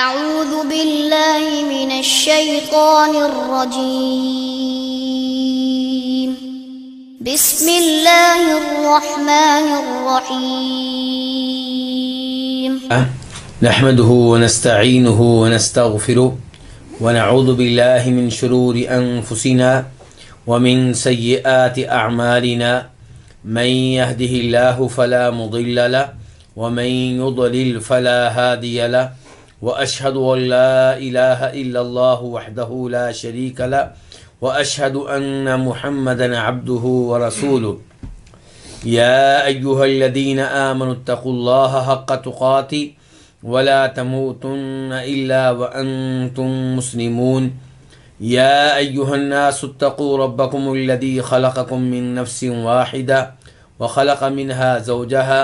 أعوذ بالله من الشيطان الرجيم بسم الله الرحمن الرحيم نحمده ونستعينه ونستغفره ونعوذ بالله من شرور أنفسنا ومن سيئات أعمالنا من يهده الله فلا مضل له ومن يضلل فلا هادي له وأشهد أن لا إله إلا الله وحده لا شريك له وأشهد أن محمدا عبده ورسوله يا أيها الذين آمنوا اتقوا الله حق تقاته ولا تموتن إلا وأنتم مسلمون يا أيها الناس اتقوا ربكم الذي خلقكم من نفس واحدة وخلق منها زوجها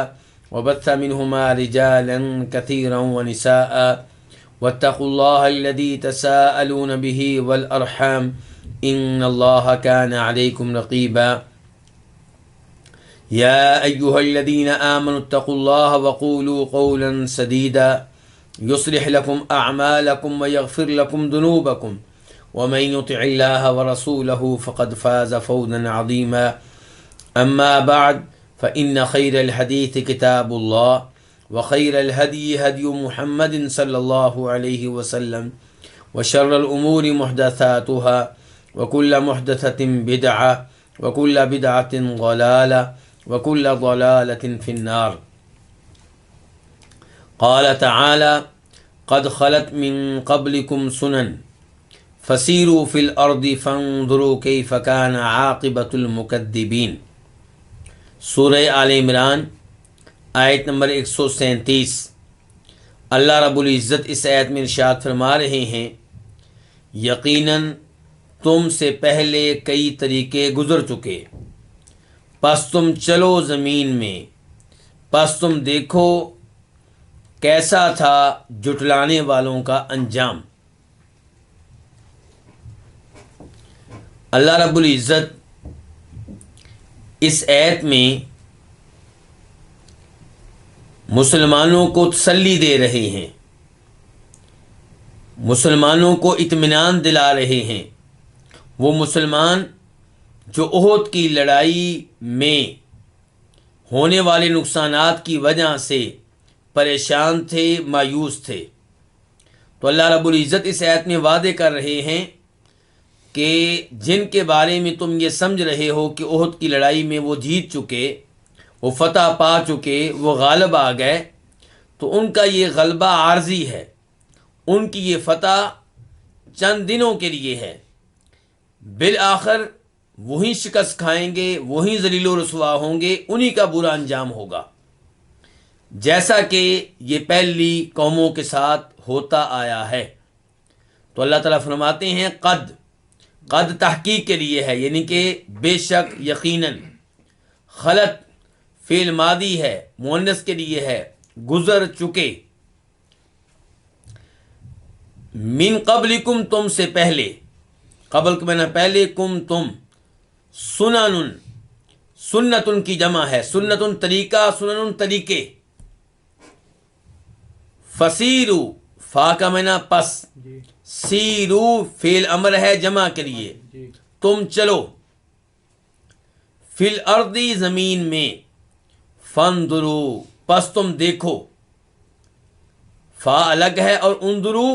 وبث منهما رجالا كثيرا ونساء واتقوا الله الذي تساءلون به والأرحام إن الله كان عليكم رقيبا يا أيها الذين آمنوا اتقوا الله وقولوا قولا سديدا يصلح لكم أعمالكم ويغفر لكم ذنوبكم ومن يطع الله ورسوله فقد فاز فوزا عظيما أما بعد فإن خير الحديث كتاب الله وخير الهدي هدي محمد صلى الله عليه وسلم وشر الأمور محدثاتها وكل محدثة بدعة وكل بدعة ضلالة وكل ضلالة في النار. قال تعالى قد خلت من قبلكم سنن فسيروا في الأرض فانظروا كيف كان عاقبة المكذبين. سورہ آل عمران آیت نمبر 137. اللہ رب العزت اس آیت میں ارشاد فرما رہے ہیں یقیناً تم سے پہلے کئی طریقے گزر چکے، پس تم چلو زمین میں، پس تم دیکھو کیسا تھا جھٹلانے والوں کا انجام۔ اللہ رب العزت اس آیت میں مسلمانوں کو تسلی دے رہے ہیں، مسلمانوں کو اطمینان دلا رہے ہیں۔ وہ مسلمان جو احد کی لڑائی میں ہونے والے نقصانات کی وجہ سے پریشان تھے، مایوس تھے، تو اللہ رب العزت اس آیت میں وعدے کر رہے ہیں کہ جن کے بارے میں تم یہ سمجھ رہے ہو کہ احد کی لڑائی میں وہ جیت چکے، وہ فتح پا چکے، وہ غالب آ گئے، تو ان کا یہ غلبہ عارضی ہے، ان کی یہ فتح چند دنوں کے لیے ہے، بالآخر وہی شکست کھائیں گے، وہی ذلیل و رسوا ہوں گے، انہی کا برا انجام ہوگا، جیسا کہ یہ پہلی قوموں کے ساتھ ہوتا آیا ہے۔ تو اللہ تعالیٰ فرماتے ہیں قد تحقیق کے لیے ہے، یعنی کہ بے شک، یقیناً، خلط فعل ماضی ہے، مؤنث کے لیے ہے، گزر چکے، من قبلکم تم سے پہلے، قبل کے معنی پہلے، کم تم، سنتن کی جمع ہے، سنتن طریقہ، سنن طریقے، فسیرو فا کا معنی پس، سیرو فعل امر ہے جمع کے لیے، تم چلو، فی الارض زمین میں، فانظرو پس تم دیکھو، فا الگ ہے اور انظرو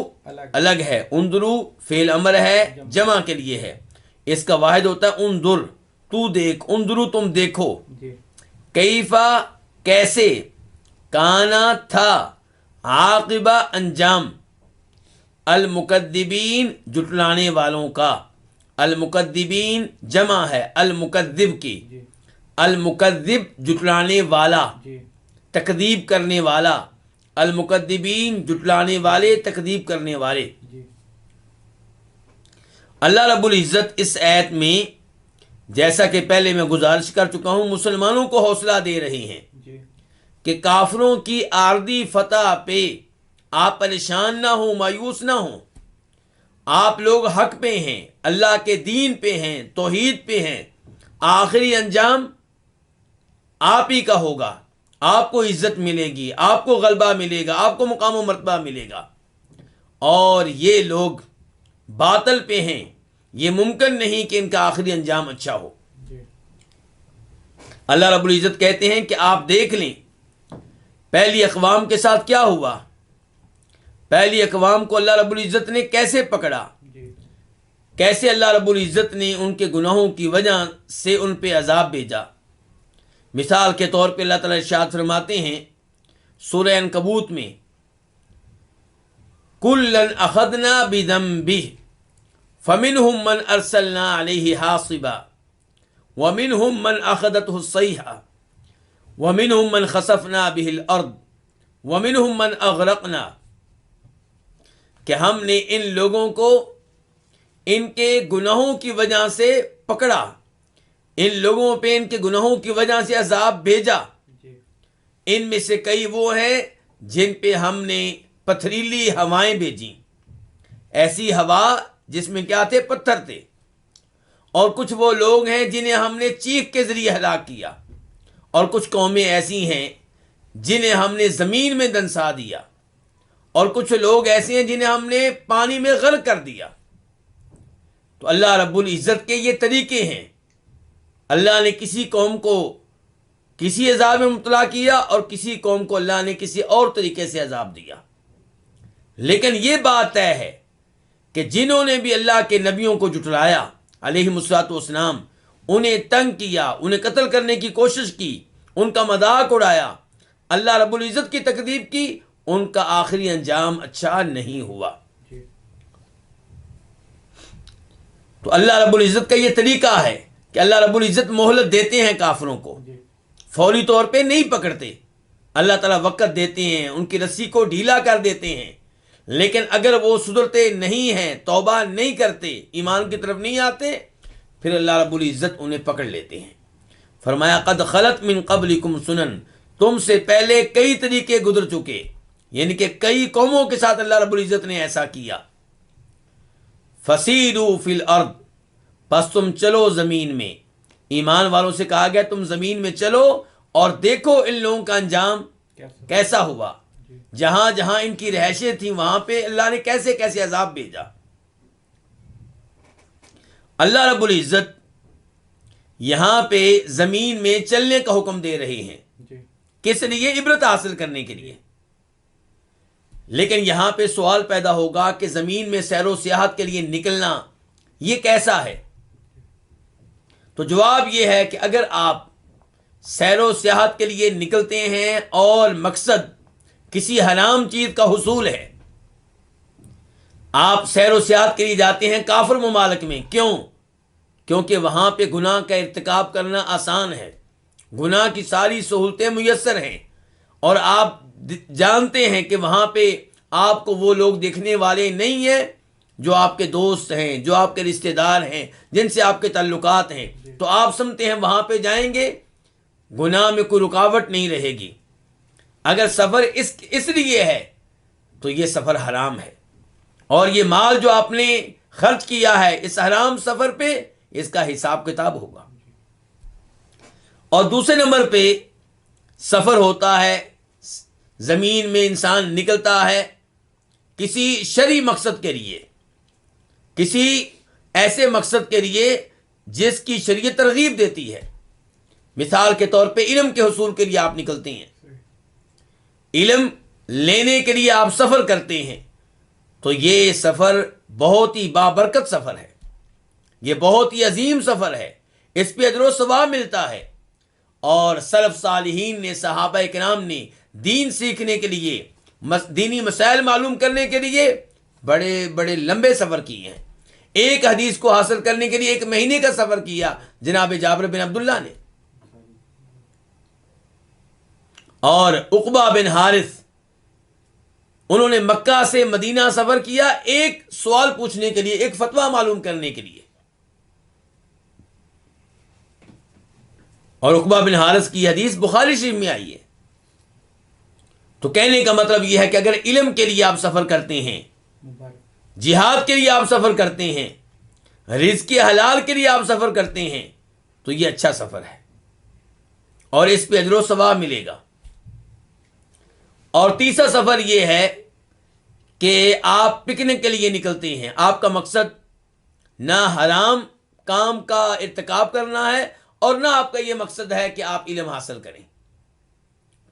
الگ ہے، انظرو فعل امر ہے جمع کے لیے ہے، اس کا واحد ہوتا ہے انظر، تو دیکھ، انظرو تم دیکھو، کیفا کیسے، کانا تھا، عاقبہ انجام، المکذبین جھٹلانے والوں کا، المکذبین جمع ہے المکذب کی، المکذب جھٹلانے والا، تکذیب کرنے والا، المکذبین جھٹلانے والے، تکذیب کرنے والے۔ اللہ رب العزت اس آیت میں، جیسا کہ پہلے میں گزارش کر چکا ہوں، مسلمانوں کو حوصلہ دے رہے ہیں کہ کافروں کی عارضی فتح پہ آپ پریشان نہ ہوں، مایوس نہ ہوں، آپ لوگ حق پہ ہیں، اللہ کے دین پہ ہیں، توحید پہ ہیں، آخری انجام آپ ہی کا ہوگا، آپ کو عزت ملے گی، آپ کو غلبہ ملے گا، آپ کو مقام و مرتبہ ملے گا۔ اور یہ لوگ باطل پہ ہیں، یہ ممکن نہیں کہ ان کا آخری انجام اچھا ہو۔ اللہ رب العزت کہتے ہیں کہ آپ دیکھ لیں پہلی اقوام کے ساتھ کیا ہوا، پہلی اقوام کو اللہ رب العزت نے کیسے پکڑا، کیسے اللہ رب العزت نے ان کے گناہوں کی وجہ سے ان پہ عذاب بھیجا۔ مثال کے طور پہ اللہ تعالیٰ ارشاد فرماتے ہیں سورہ عنکبوت میں، کُلًا اخذنا بذنبہ فمنہم من ارسلنا علیہ حاصبا ومنہم من اخذتہ الصیحہ ومنہم من خسفنا بہ الارض ومنہم من اغرقنا، کہ ہم نے ان لوگوں کو ان کے گناہوں کی وجہ سے پکڑا، ان لوگوں پہ ان کے گناہوں کی وجہ سے عذاب بھیجا۔ ان میں سے کئی وہ ہیں جن پہ ہم نے پتھریلی ہوائیں بھیجیں، ایسی ہوا جس میں کیا تھے، پتھر تھے، اور کچھ وہ لوگ ہیں جنہیں ہم نے چیخ کے ذریعے ہلاک کیا، اور کچھ قومیں ایسی ہیں جنہیں ہم نے زمین میں دنسا دیا، اور کچھ لوگ ایسے ہیں جنہیں ہم نے پانی میں غرق کر دیا۔ تو اللہ رب العزت کے یہ طریقے ہیں، اللہ نے کسی قوم کو کسی عذاب میں مبتلا کیا اور کسی قوم کو اللہ نے کسی اور طریقے سے عذاب دیا۔ لیکن یہ بات طے ہے کہ جنہوں نے بھی اللہ کے نبیوں کو جھٹلایا علیہم الصلوۃ والسلام، انہیں تنگ کیا، انہیں قتل کرنے کی کوشش کی، ان کا مذاق اڑایا، اللہ رب العزت کی تکذیب کی، ان کا آخری انجام اچھا نہیں ہوا۔ تو اللہ رب العزت کا یہ طریقہ ہے کہ اللہ رب العزت مہلت دیتے ہیں کافروں کو، فوری طور پہ نہیں پکڑتے، اللہ تعالیٰ وقت دیتے ہیں، ان کی رسی کو ڈھیلا کر دیتے ہیں، لیکن اگر وہ سدھرتے نہیں ہیں، توبہ نہیں کرتے، ایمان کی طرف نہیں آتے، پھر اللہ رب العزت انہیں پکڑ لیتے ہیں۔ فرمایا قد خلت من قبلکم سنن، تم سے پہلے کئی طریقے گزر چکے، یعنی کہ کئی قوموں کے ساتھ اللہ رب العزت نے ایسا کیا۔ فسیروا فی الارض، پس تم چلو زمین میں، ایمان والوں سے کہا گیا تم زمین میں چلو اور دیکھو ان لوگوں کا انجام کیسا ہوا، جہاں جہاں ان کی رہائشیں تھیں وہاں پہ اللہ نے کیسے کیسے عذاب بھیجا۔ اللہ رب العزت یہاں پہ زمین میں چلنے کا حکم دے رہے ہیں، کس لیے؟ عبرت حاصل کرنے کے لیے۔ لیکن یہاں پہ سوال پیدا ہوگا کہ زمین میں سیر و سیاحت کے لیے نکلنا یہ کیسا ہے؟ تو جواب یہ ہے کہ اگر آپ سیر و سیاحت کے لیے نکلتے ہیں اور مقصد کسی حرام چیز کا حصول ہے، آپ سیر و سیاحت کے لیے جاتے ہیں کافر ممالک میں، کیوں؟ کیونکہ وہاں پہ گناہ کا ارتکاب کرنا آسان ہے، گناہ کی ساری سہولتیں میسر ہیں، اور آپ جانتے ہیں کہ وہاں پہ آپ کو وہ لوگ دیکھنے والے نہیں ہیں جو آپ کے دوست ہیں، جو آپ کے رشتہ دار ہیں، جن سے آپ کے تعلقات ہیں، تو آپ سمجھتے ہیں وہاں پہ جائیں گے گناہ میں کوئی رکاوٹ نہیں رہے گی۔ اگر سفر اس لیے ہے تو یہ سفر حرام ہے، اور یہ مال جو آپ نے خرچ کیا ہے اس حرام سفر پہ، اس کا حساب کتاب ہوگا۔ اور دوسرے نمبر پہ سفر ہوتا ہے، زمین میں انسان نکلتا ہے کسی شرعی مقصد کے لیے، کسی ایسے مقصد کے لیے جس کی شریعت ترغیب دیتی ہے۔ مثال کے طور پہ علم کے حصول کے لیے آپ نکلتے ہیں، علم لینے کے لیے آپ سفر کرتے ہیں، تو یہ سفر بہت ہی بابرکت سفر ہے، یہ بہت ہی عظیم سفر ہے، اس پہ اجر و ثواب ملتا ہے۔ اور سلف صالحین نے، صحابہ کرام نے دین سیکھنے کے لیے، دینی مسائل معلوم کرنے کے لیے بڑے بڑے لمبے سفر کیے ہیں۔ ایک حدیث کو حاصل کرنے کے لیے 1 مہینے کا سفر کیا جناب جابر بن عبداللہ نے، اور عقبہ بن حارث، انہوں نے مکہ سے مدینہ سفر کیا ایک سوال پوچھنے کے لیے، ایک فتویٰ معلوم کرنے کے لیے۔ اور عقبہ بن حارث کی حدیث بخاری شریف میں آئی ہے۔ تو کہنے کا مطلب یہ ہے کہ اگر علم کے لیے آپ سفر کرتے ہیں، جہاد کے لیے آپ سفر کرتے ہیں، رزق حلال کے لیے آپ سفر کرتے ہیں، تو یہ اچھا سفر ہے اور اس پہ اجر و ثواب ملے گا۔ اور تیسرا سفر یہ ہے کہ آپ پکنک کے لیے نکلتے ہیں، آپ کا مقصد نہ حرام کام کا ارتکاب کرنا ہے اور نہ آپ کا یہ مقصد ہے کہ آپ علم حاصل کریں،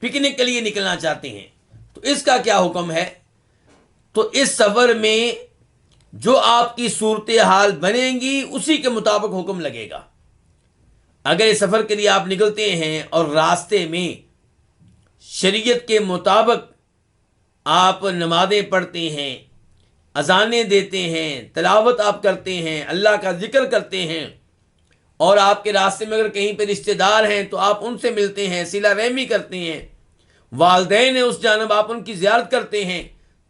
پکنک کے لیے نکلنا چاہتے ہیں، تو اس کا کیا حکم ہے؟ تو اس سفر میں جو آپ کی صورتحال بنیں گی اسی کے مطابق حکم لگے گا۔ اگر اس سفر کے لیے آپ نکلتے ہیں اور راستے میں شریعت کے مطابق آپ نمازیں پڑھتے ہیں، اذانیں دیتے ہیں، تلاوت آپ کرتے ہیں، اللہ کا ذکر کرتے ہیں، اور آپ کے راستے میں اگر کہیں پہ رشتہ دار ہیں تو آپ ان سے ملتے ہیں، صلہ رحمی کرتے ہیں، والدین ہیں اس جانب آپ ان کی زیارت کرتے ہیں،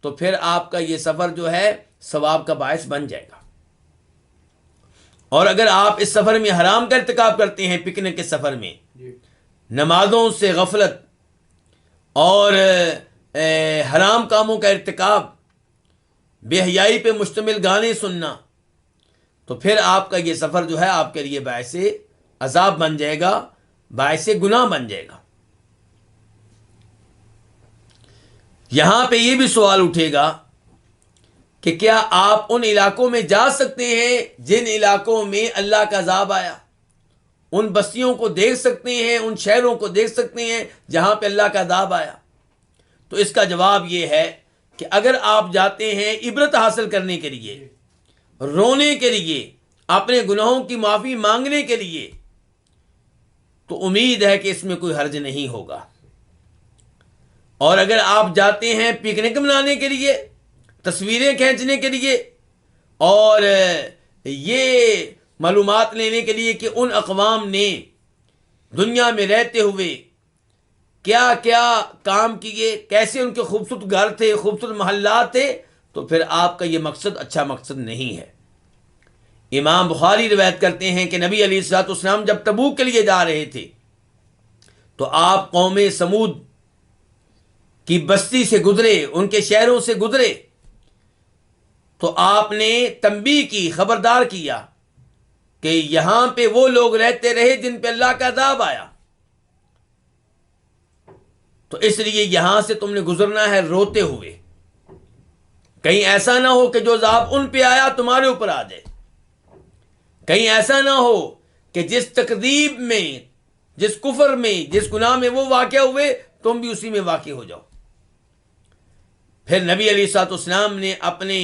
تو پھر آپ کا یہ سفر جو ہے ثواب کا باعث بن جائے گا۔ اور اگر آپ اس سفر میں حرام کا ارتکاب کرتے ہیں، پکنک کے سفر میں نمازوں سے غفلت اور حرام کاموں کا ارتکاب، بے حیائی پہ مشتمل گانے سننا، تو پھر آپ کا یہ سفر جو ہے آپ کے لیے باعث عذاب بن جائے گا، باعث گناہ بن جائے گا۔ یہاں پہ یہ بھی سوال اٹھے گا کہ کیا آپ ان علاقوں میں جا سکتے ہیں جن علاقوں میں اللہ کا عذاب آیا؟ ان بستیوں کو دیکھ سکتے ہیں، ان شہروں کو دیکھ سکتے ہیں جہاں پہ اللہ کا عذاب آیا؟ تو اس کا جواب یہ ہے کہ اگر آپ جاتے ہیں عبرت حاصل کرنے کے لیے، رونے کے لیے، اپنے گناہوں کی معافی مانگنے کے لیے، تو امید ہے کہ اس میں کوئی حرج نہیں ہوگا۔ اور اگر آپ جاتے ہیں پکنک منانے کے لیے، تصویریں کھینچنے کے لیے، اور یہ معلومات لینے کے لیے کہ ان اقوام نے دنیا میں رہتے ہوئے کیا کیا کام کیے، کیسے ان کے خوبصورت گھر تھے، خوبصورت محلات تھے، تو پھر آپ کا یہ مقصد اچھا مقصد نہیں ہے۔ امام بخاری روایت کرتے ہیں کہ نبی علیہ الصلوۃ والسلام جب تبوک کے لیے جا رہے تھے تو آپ قوم سمود کی بستی سے گزرے، ان کے شہروں سے گزرے، تو آپ نے تنبیہ کی، خبردار کیا کہ یہاں پہ وہ لوگ رہتے رہے جن پہ اللہ کا عذاب آیا، تو اس لیے یہاں سے تم نے گزرنا ہے روتے ہوئے، کہیں ایسا نہ ہو کہ جو عذاب ان پہ آیا تمہارے اوپر آ جائے، کہیں ایسا نہ ہو کہ جس تکذیب میں، جس کفر میں، جس گناہ میں وہ واقع ہوئے تم بھی اسی میں واقع ہو جاؤ۔ پھر نبی علیہ الصلوۃ والسلام نے اپنے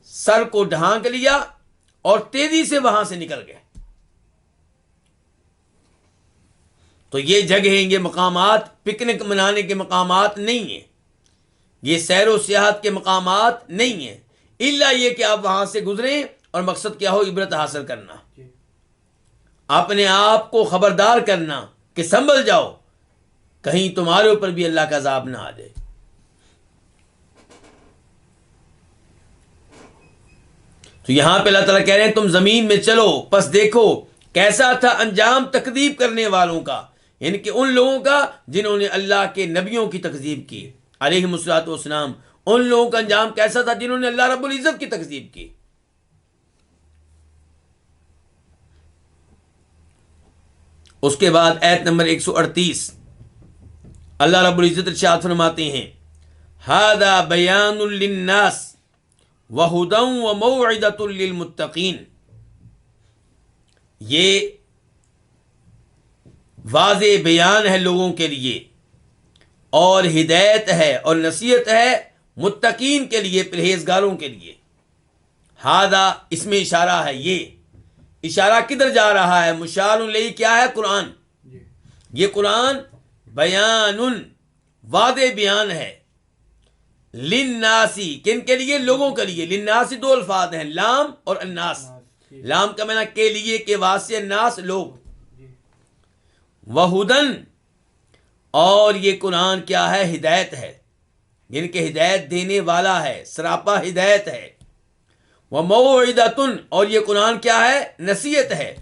سر کو ڈھانک لیا اور تیزی سے وہاں سے نکل گئے۔ تو یہ جگہیں، یہ مقامات پکنک منانے کے مقامات نہیں ہیں، یہ سیر و سیاحت کے مقامات نہیں ہیں، الا یہ کہ آپ وہاں سے گزریں اور مقصد کیا ہو؟ عبرت حاصل کرنا، اپنے آپ کو خبردار کرنا کہ سنبھل جاؤ، کہیں تمہارے اوپر بھی اللہ کا عذاب نہ آ جائے۔ تو یہاں پہ اللہ تعالیٰ کہہ رہے ہیں تم زمین میں چلو پس دیکھو کیسا تھا انجام تکذیب کرنے والوں کا، یعنی کہ ان لوگوں کا جنہوں نے اللہ کے نبیوں کی تکذیب کی علیہم الصلوۃ والسلام، ان لوگوں کا انجام کیسا تھا جنہوں نے اللہ رب العزت کی تکذیب کی۔ اس کے بعد آیت نمبر 138 اللہ رب العزت ارشاد فرماتے ہیں ھذا بیان للناس وَهُدًى وَمَوْعِظَةٌ لِّلْمُتَّقِينَ، یہ واضح بیان ہے لوگوں کے لیے اور ہدایت ہے اور نصیحت ہے متقین کے لیے، پرہیزگاروں کے لیے۔ ھذا اس میں اشارہ ہے، یہ اشارہ کدھر جا رہا ہے؟ مشار الیہ کیا ہے؟ قرآن۔ یہ قرآن بیان، واضح بیان ہے، للناسی، کن کے لیے؟ لوگوں کے لیے۔ للناسی دو الفاظ ہیں، لام اور الناس۔ لام کا معنی کے لیے، کے واسطے، الناس لوگ۔ وہدن، اور یہ قرآن کیا ہے؟ ہدایت ہے، یعنی کہ ہدایت دینے والا ہے، سراپا ہدایت ہے۔ وموعظۃ، اور یہ قرآن کیا ہے؟ نصیحت ہے،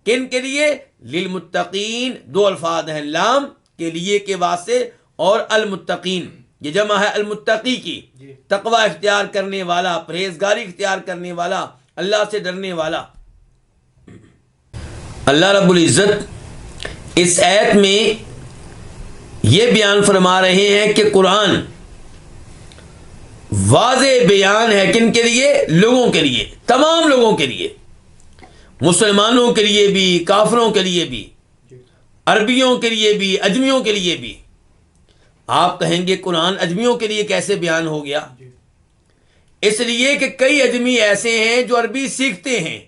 کن کے لیے؟ للمتقین، دو الفاظ ہیں، لام کے لیے کے واسطے اور المتقین، یہ جمع ہے المتقی کی، تقوی اختیار کرنے والا، پرہیزگاری اختیار کرنے والا، اللہ سے ڈرنے والا۔ اللہ رب العزت اس آیت میں یہ بیان فرما رہے ہیں کہ قرآن واضح بیان ہے کن کے لیے؟ لوگوں کے لیے، تمام لوگوں کے لیے، مسلمانوں کے لیے بھی، کافروں کے لیے بھی، عربیوں کے لیے بھی، اجمیوں کے لیے بھی۔ آپ کہیں گے قرآن اجمیوں کے لیے کیسے بیان ہو گیا؟ اس لیے کہ کئی اجمی ایسے ہیں جو عربی سیکھتے ہیں،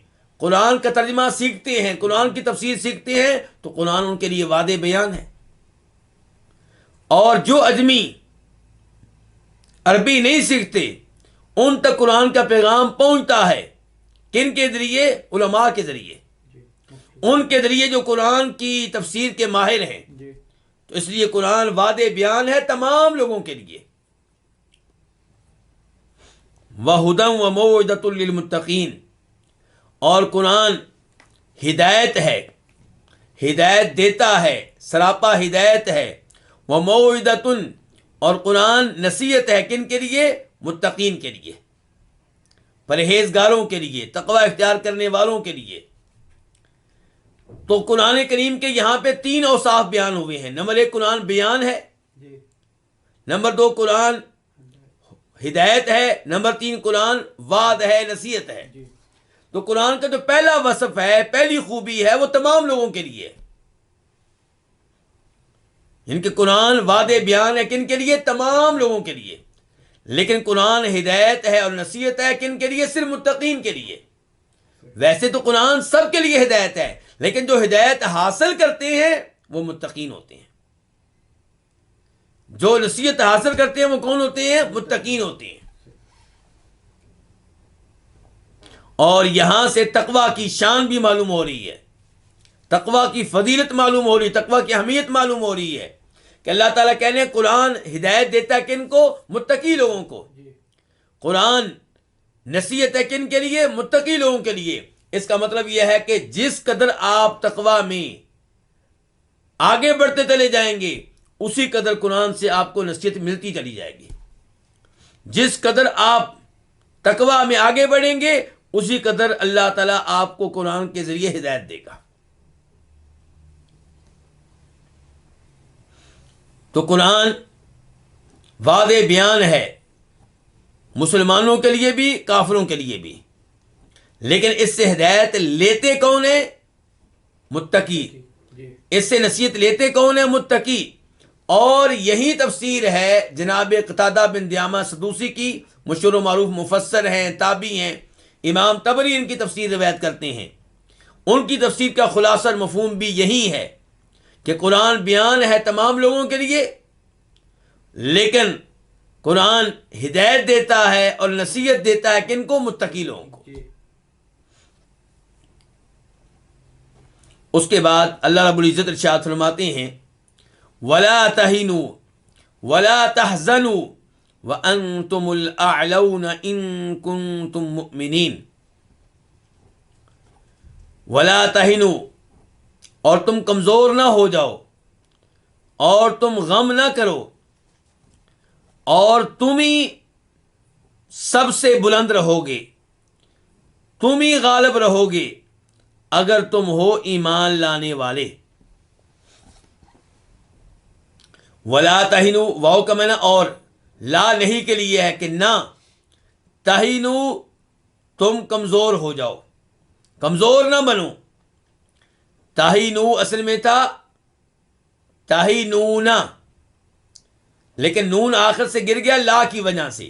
قرآن کا ترجمہ سیکھتے ہیں، قرآن کی تفسیر سیکھتے ہیں، تو قرآن ان کے لیے واضح بیان ہے۔ اور جو اجمی عربی نہیں سیکھتے ان تک قرآن کا پیغام پہنچتا ہے، کن کے ذریعے؟ علماء کے ذریعے، ان کے ذریعے جو قرآن کی تفسیر کے ماہر ہیں۔ تو اس لیے قرآن واضح بیان ہے تمام لوگوں کے لیے۔ وَهُدًى وَمَوْعِظَةٌ لِّلْمُتَّقِينَ، اور قرآن ہدایت ہے، ہدایت دیتا ہے، سراپا ہدایت ہے۔ وَمَوْعِظَةٌ، اور قرآن نصیحت ہے کن کے لیے؟ متقین کے لیے، پرہیزگاروں کے لیے، تقوی اختیار کرنے والوں کے لیے۔ تو قرآن کریم کے یہاں پہ 3 اوصاف بیان ہوئے ہیں۔ نمبر 1 قرآن بیان ہے، نمبر 2 قرآن ہدایت ہے، نمبر 3 قرآن وعد ہے، نصیحت ہے۔ تو قرآن کا جو پہلا وصف ہے، پہلی خوبی ہے، وہ تمام لوگوں کے لیے، ان کے قرآن واضح بیان ہے کن کے لیے؟ تمام لوگوں کے لیے۔ لیکن قرآن ہدایت ہے اور نصیحت ہے کن کے لیے؟ صرف متقین کے لیے۔ ویسے تو قرآن سب کے لیے ہدایت ہے، لیکن جو ہدایت حاصل کرتے ہیں وہ متقین ہوتے ہیں، جو نصیحت حاصل کرتے ہیں وہ کون ہوتے ہیں؟ متقین ہوتے ہیں۔ اور یہاں سے تقوی کی شان بھی معلوم ہو رہی ہے، تقوی کی فضیلت معلوم ہو رہی ہے، تقوی کی اہمیت معلوم ہو رہی ہے کہ اللہ تعالیٰ کہنے قرآن ہدایت دیتا ہے کن کو؟ متقی لوگوں کو۔ قرآن نصیحت ہے کن کے لیے؟ متقی لوگوں کے لیے۔ اس کا مطلب یہ ہے کہ جس قدر آپ تقوی میں آگے بڑھتے چلے جائیں گے، اسی قدر قرآن سے آپ کو نصیحت ملتی چلی جائے گی۔ جس قدر آپ تقوی میں آگے بڑھیں گے، اسی قدر اللہ تعالیٰ آپ کو قرآن کے ذریعے ہدایت دے گا۔ تو قرآن واضح بیان ہے مسلمانوں کے لیے بھی، کافروں کے لیے بھی، لیکن اس سے ہدایت لیتے کون ہیں؟ متقی۔ اس سے نصیحت لیتے کون ہیں؟ متقی۔ اور یہی تفسیر ہے جناب قتادہ بن دعامہ سدوسی کی، مشہور و معروف مفسر ہیں، تابعی ہیں، امام طبری ان کی تفسیر روایت کرتے ہیں۔ ان کی تفسیر کا خلاصہ مفہوم بھی یہی ہے کہ قرآن بیان ہے تمام لوگوں کے لیے، لیکن قرآن ہدایت دیتا ہے اور نصیحت دیتا ہے کن کو؟ متقی لوگوں کو۔ اس کے بعد اللہ رب العزت ارشاد فرماتے ہیں وَلَا تَهِنُوا وَلَا تَحْزَنُوا وَأَنْتُمُ الْأَعْلَوْنَ إِن كُنتُم مُؤْمِنِينَ۔ وَلَا تَهِنُوا، اور تم کمزور نہ ہو جاؤ، اور تم غم نہ کرو، اور تم ہی سب سے بلند رہو گے، تم ہی غالب رہو گے اگر تم ہو ایمان لانے والے۔ ولا تہینو، واو کا معنی اور، لا نہیں کے لیے ہے کہ نہ، تہینو تم کمزور ہو جاؤ، کمزور نہ بنو۔ تہینو اصل میں تھا تہینونا، لیکن نون آخر سے گر گیا لا کی وجہ سے۔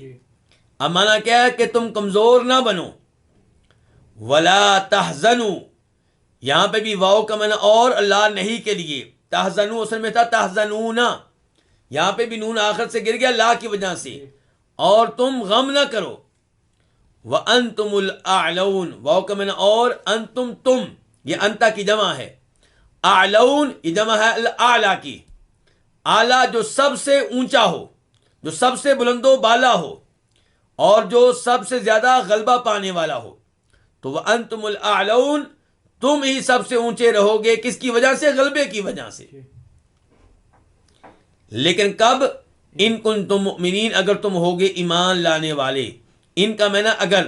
اب معنی کیا ہے کہ تم کمزور نہ بنو۔ ولا تحزنو، یہاں پہ بھی واو کا معنی اور، لا نہیں کے لیے۔ تحزنو اصل میں تھا تحزنونا، یہاں پہ بھی نون آخر سے گر گیا لا کی وجہ سے۔ اور تم غم نہ کرو۔ وَأَنْتُمُ الْأَعْلَوْنَ، واو کا معنی اور، انتم تم، یہ انتا کی جمع ہے، اعلون یہ جمع ہے الاعلی کی، اعلیٰ جو سب سے اونچا ہو، جو سب سے بلند و بالا ہو، اور جو سب سے زیادہ غلبہ پانے والا ہو۔ تو وَأَنْتُمُ الْأَعْلَوْنَ، تم ہی سب سے اونچے رہو گے، کس کی وجہ سے؟ غلبے کی وجہ سے۔ لیکن کب؟ ان کنتم مؤمنین، اگر تم ہوگے ایمان لانے والے۔ ان کا معنی اگر،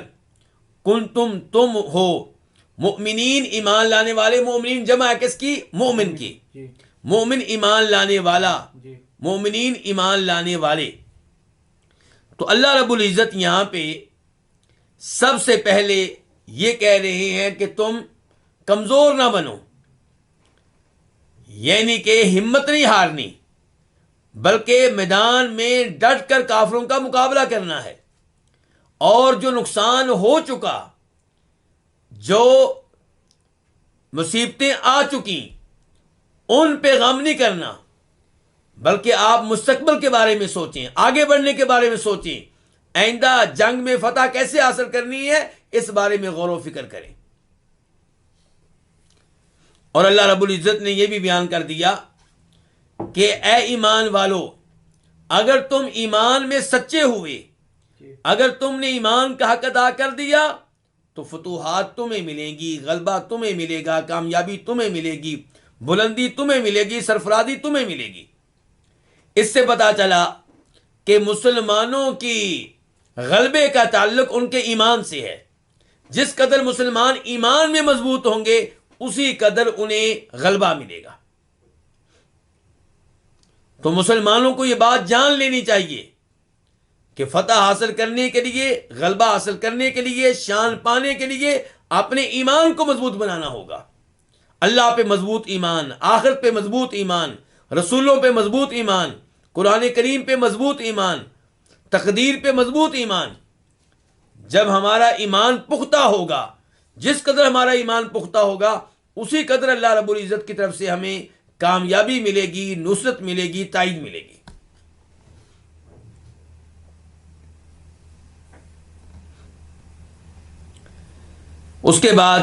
کنتم تم ہو، مؤمنین ایمان لانے والے، مؤمنین جمع ہے کس کی؟ مومن کی، مومن ایمان لانے والا، مومنین ایمان لانے والے۔ تو اللہ رب العزت یہاں پہ سب سے پہلے یہ کہہ رہے ہیں کہ تم کمزور نہ بنو، یعنی کہ ہمت نہیں ہارنی، بلکہ میدان میں ڈٹ کر کافروں کا مقابلہ کرنا ہے، اور جو نقصان ہو چکا، جو مصیبتیں آ چکی، ان پہ غم نہیں کرنا، بلکہ آپ مستقبل کے بارے میں سوچیں، آگے بڑھنے کے بارے میں سوچیں، آئندہ جنگ میں فتح کیسے حاصل کرنی ہے اس بارے میں غور و فکر کریں۔ اور اللہ رب العزت نے یہ بھی بیان کر دیا کہ اے ایمان والو، اگر تم ایمان میں سچے ہوئے، اگر تم نے ایمان کا حق ادا کر دیا تو فتوحات تمہیں ملیں گی، غلبہ تمہیں ملے گا، کامیابی تمہیں ملے گی، بلندی تمہیں ملے گی، سرفرازی تمہیں ملے گی۔ اس سے پتا چلا کہ مسلمانوں کی غلبے کا تعلق ان کے ایمان سے ہے۔ جس قدر مسلمان ایمان میں مضبوط ہوں گے اسی قدر انہیں غلبہ ملے گا۔ تو مسلمانوں کو یہ بات جان لینی چاہیے کہ فتح حاصل کرنے کے لیے، غلبہ حاصل کرنے کے لیے، شان پانے کے لیے اپنے ایمان کو مضبوط بنانا ہوگا۔ اللہ پہ مضبوط ایمان، آخرت پہ مضبوط ایمان، رسولوں پہ مضبوط ایمان، قرآن کریم پہ مضبوط ایمان، تقدیر پہ مضبوط ایمان۔ جب ہمارا ایمان پختہ ہوگا، جس قدر ہمارا ایمان پختہ ہوگا اسی قدر اللہ رب العزت کی طرف سے ہمیں کامیابی ملے گی، نصرت ملے گی، تائید ملے گی۔ اس کے بعد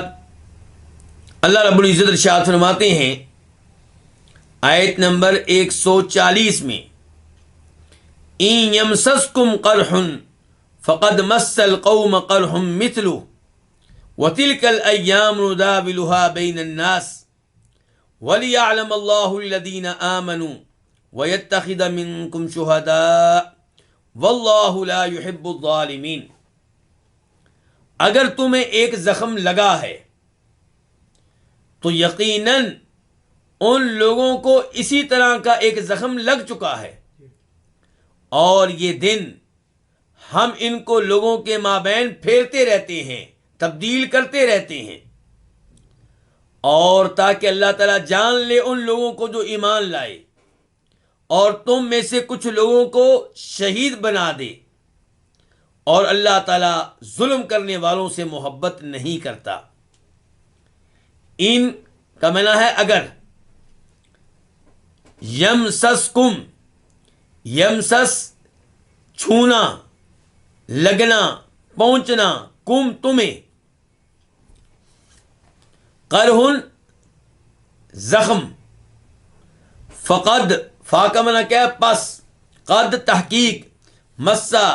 اللہ رب العزت ارشاد فرماتے ہیں آیت نمبر 140 میں، إِن يَمْسَسْكُمْ قَرْحٌ فَقَدْ مَسَّ الْقَوْمَ قَرْحٌ مِثْلُهُ وَتِلْكَ الْأَيَّامُ نُدَاوِلُهَا بَيْنَ النَّاسِ وَلِيَعْلَمَ اللَّهُ الَّذِينَ آمَنُوا وَيَتَّخِذَ مِنكُمْ شُهَدَاءَ وَاللَّهُ لَا يُحِبُّ الظَّالِمِينَ۔ اگر تمہیں ایک زخم لگا ہے تو یقیناً ان لوگوں کو اسی طرح کا ایک زخم لگ چکا ہے، اور یہ دن ہم ان کو لوگوں کے مابین پھیرتے رہتے ہیں، تبدیل کرتے رہتے ہیں، اور تاکہ اللہ تعالیٰ جان لے ان لوگوں کو جو ایمان لائے، اور تم میں سے کچھ لوگوں کو شہید بنا دے، اور اللہ تعالیٰ ظلم کرنے والوں سے محبت نہیں کرتا۔ ان کا معنی ہے اگر، یمسسکم، یمسس چھونا، لگنا، پہنچنا، کم تمہیں، قرحن زخم، فقد، فا کا معنی کیا ہے پس، قد تحقیق، مسا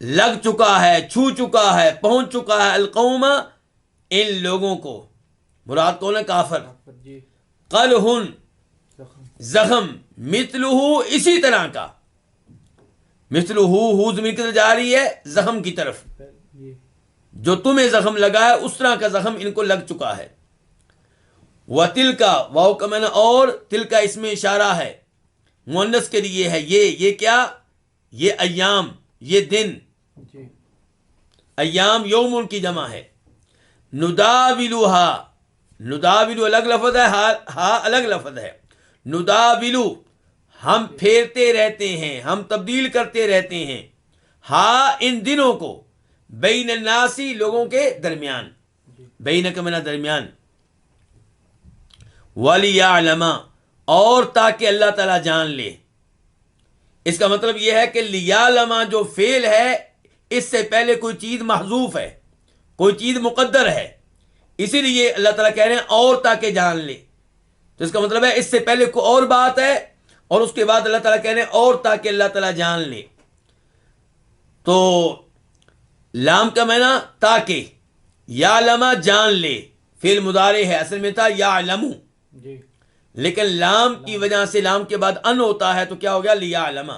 لگ چکا ہے، چھو چکا ہے، پہنچ چکا ہے، القوم ان لوگوں کو، مراد کون ہے؟ کافر۔ قرحن زخم، مثلہ اسی طرح کا، مثلہ ہو زمین کی طرف جا رہی ہے زخم کی طرف، جو تمہیں زخم لگا ہے اس طرح کا زخم ان کو لگ چکا ہے۔ وَتِلْكَ، واو کا معنی اور، تلک اس میں اشارہ ہے، مؤنث کے لیے ہے، یہ کیا؟ یہ ایام، یہ دن، ایام یوم ان کی جمع ہے۔ نداولوہا، نداولو الگ لفظ ہے، ہا الگ لفظ ہے۔ نداولو ہم پھیرتے رہتے ہیں، ہم تبدیل کرتے رہتے ہیں، ہا ان دنوں کو، بین الناسی لوگوں کے درمیان، بین کا معنی درمیان، وَلِيَعْلَمَ اور تاکہ اللہ تعالیٰ جان لے۔ اس کا مطلب یہ ہے کہ لیعلم جو فعل ہے اس سے پہلے کوئی چیز محذوف ہے، کوئی چیز مقدر ہے، اسی لیے اللہ تعالیٰ کہہ رہے ہیں اور تاکہ جان لے، تو اس کا مطلب ہے اس سے پہلے کوئی اور بات ہے اور اس کے بعد اللہ تعالیٰ کہہ رہے ہیں اور تاکہ اللہ تعالیٰ جان لے۔ تو لام کا معنی تاکہ، یعلم جان لے، فعل مضارع ہے، اصل میں تھا یعلم، لیکن لام کی وجہ سے لام کے بعد ان ہوتا ہے تو کیا ہو گیا؟ لیعلم،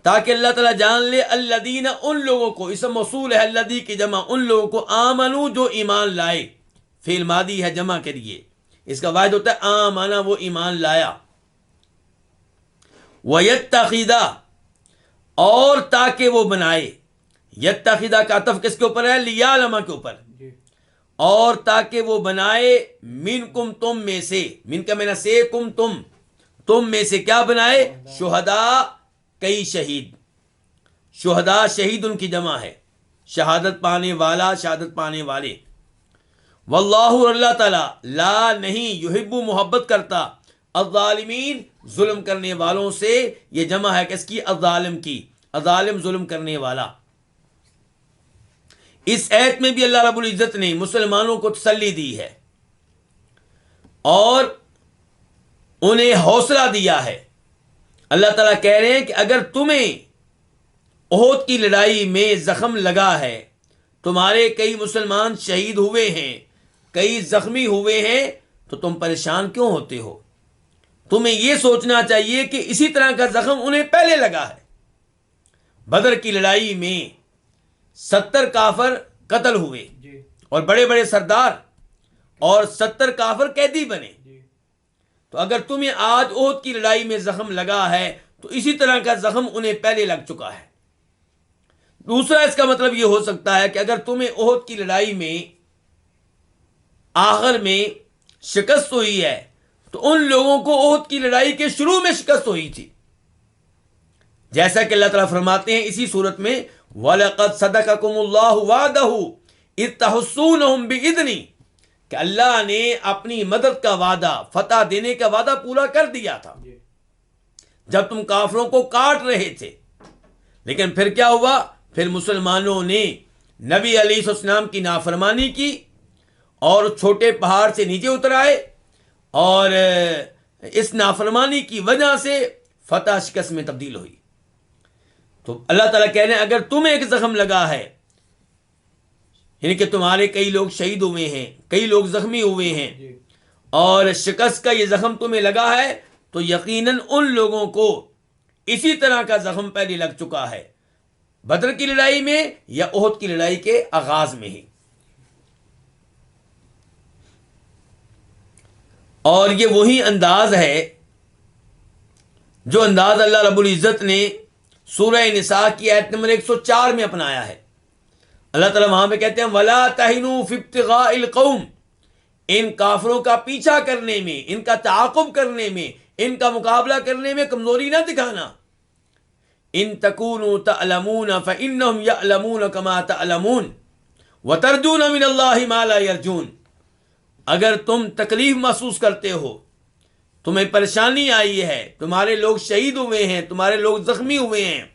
تاکہ اللہ تعالیٰ جان لے، الذین ان لوگوں کو، اسم موصول ہے الذی کی جمع، ان لوگوں کو، آمنو جو ایمان لائے، فعل ماضی ہے جمع کے لیے، اس کا واحد ہوتا ہے آمنا، وہ ایمان لایا، وَيَتَّخِذَ اور تاکہ وہ بنائے. یتخذہ کا عطف کس کے اوپر ہے؟ لیعلم کے اوپر. اور تاکہ وہ بنائے منکم تم میں سے، من کا معنی سے کم تم میں سے کیا بنائے؟ شہداء کئی شہید. شہداء شہید ان کی جمع ہے، شہادت پانے والا، شہادت پانے والے. واللہ اللہ تعالیٰ لا نہیں یحب محبت کرتا الظالمین ظلم کرنے والوں سے. یہ جمع ہے کس کی؟ الظالم کی. الظالم ظلم کرنے والا. اس آیت میں بھی اللہ رب العزت نے مسلمانوں کو تسلی دی ہے اور انہیں حوصلہ دیا ہے. اللہ تعالیٰ کہہ رہے ہیں کہ اگر تمہیں احد کی لڑائی میں زخم لگا ہے، تمہارے کئی مسلمان شہید ہوئے ہیں، کئی زخمی ہوئے ہیں، تو تم پریشان کیوں ہوتے ہو؟ تمہیں یہ سوچنا چاہیے کہ اسی طرح کا زخم انہیں پہلے لگا ہے. بدر کی لڑائی میں 70 کافر قتل ہوئے اور بڑے بڑے سردار، اور 70 کافر قیدی بنے. تو اگر تمہیں آج احد کی لڑائی میں زخم لگا ہے تو اسی طرح کا زخم انہیں پہلے لگ چکا ہے. دوسرا اس کا مطلب یہ ہو سکتا ہے کہ اگر تمہیں احد کی لڑائی میں آخر میں شکست ہوئی ہے تو ان لوگوں کو احد کی لڑائی کے شروع میں شکست ہوئی تھی. جیسا کہ اللہ تعالیٰ فرماتے ہیں اسی صورت میں وَلَقَدْ صَدَقَكُمُ اللَّهُ وَعْدَهُ إِذْ تَحُسُّونَهُم بِإِذْنِهِ کہ اللہ نے اپنی مدد کا وعدہ، فتح دینے کا وعدہ پورا کر دیا تھا جب تم کافروں کو کاٹ رہے تھے. لیکن پھر کیا ہوا؟ پھر مسلمانوں نے نبی علیہ السلام کی نافرمانی کی اور چھوٹے پہاڑ سے نیچے اتر آئے، اور اس نافرمانی کی وجہ سے فتح شکست میں تبدیل ہوئی. تو اللہ تعالیٰ کہہ رہے ہیں اگر تمہیں ایک زخم لگا ہے، یعنی کہ تمہارے کئی لوگ شہید ہوئے ہیں، کئی لوگ زخمی ہوئے ہیں، اور شکست کا یہ زخم تمہیں لگا ہے، تو یقیناً ان لوگوں کو اسی طرح کا زخم پہلے لگ چکا ہے، بدر کی لڑائی میں یا احد کی لڑائی کے آغاز میں ہی. اور یہ وہی انداز ہے جو انداز اللہ رب العزت نے سورہ نساء کی آیت نمبر 104 میں اپنایا ہے. اللہ تعالیٰ وہاں پہ کہتے ہیں وَلَا تَهِنُوا فِي ابْتِغَاءِ الْقَوْمِ ان کافروں کا پیچھا کرنے میں، ان کا تعاقب کرنے میں، ان کا مقابلہ کرنے میں کمزوری نہ دکھانا. ان تکونوا تعلمون فإنهم يعلمون كما تعلمون وترجون من الله ما لا يرجون. اگر تم تکلیف محسوس کرتے ہو، تمہیں پریشانی آئی ہے، تمہارے لوگ شہید ہوئے ہیں، تمہارے لوگ زخمی ہوئے ہیں،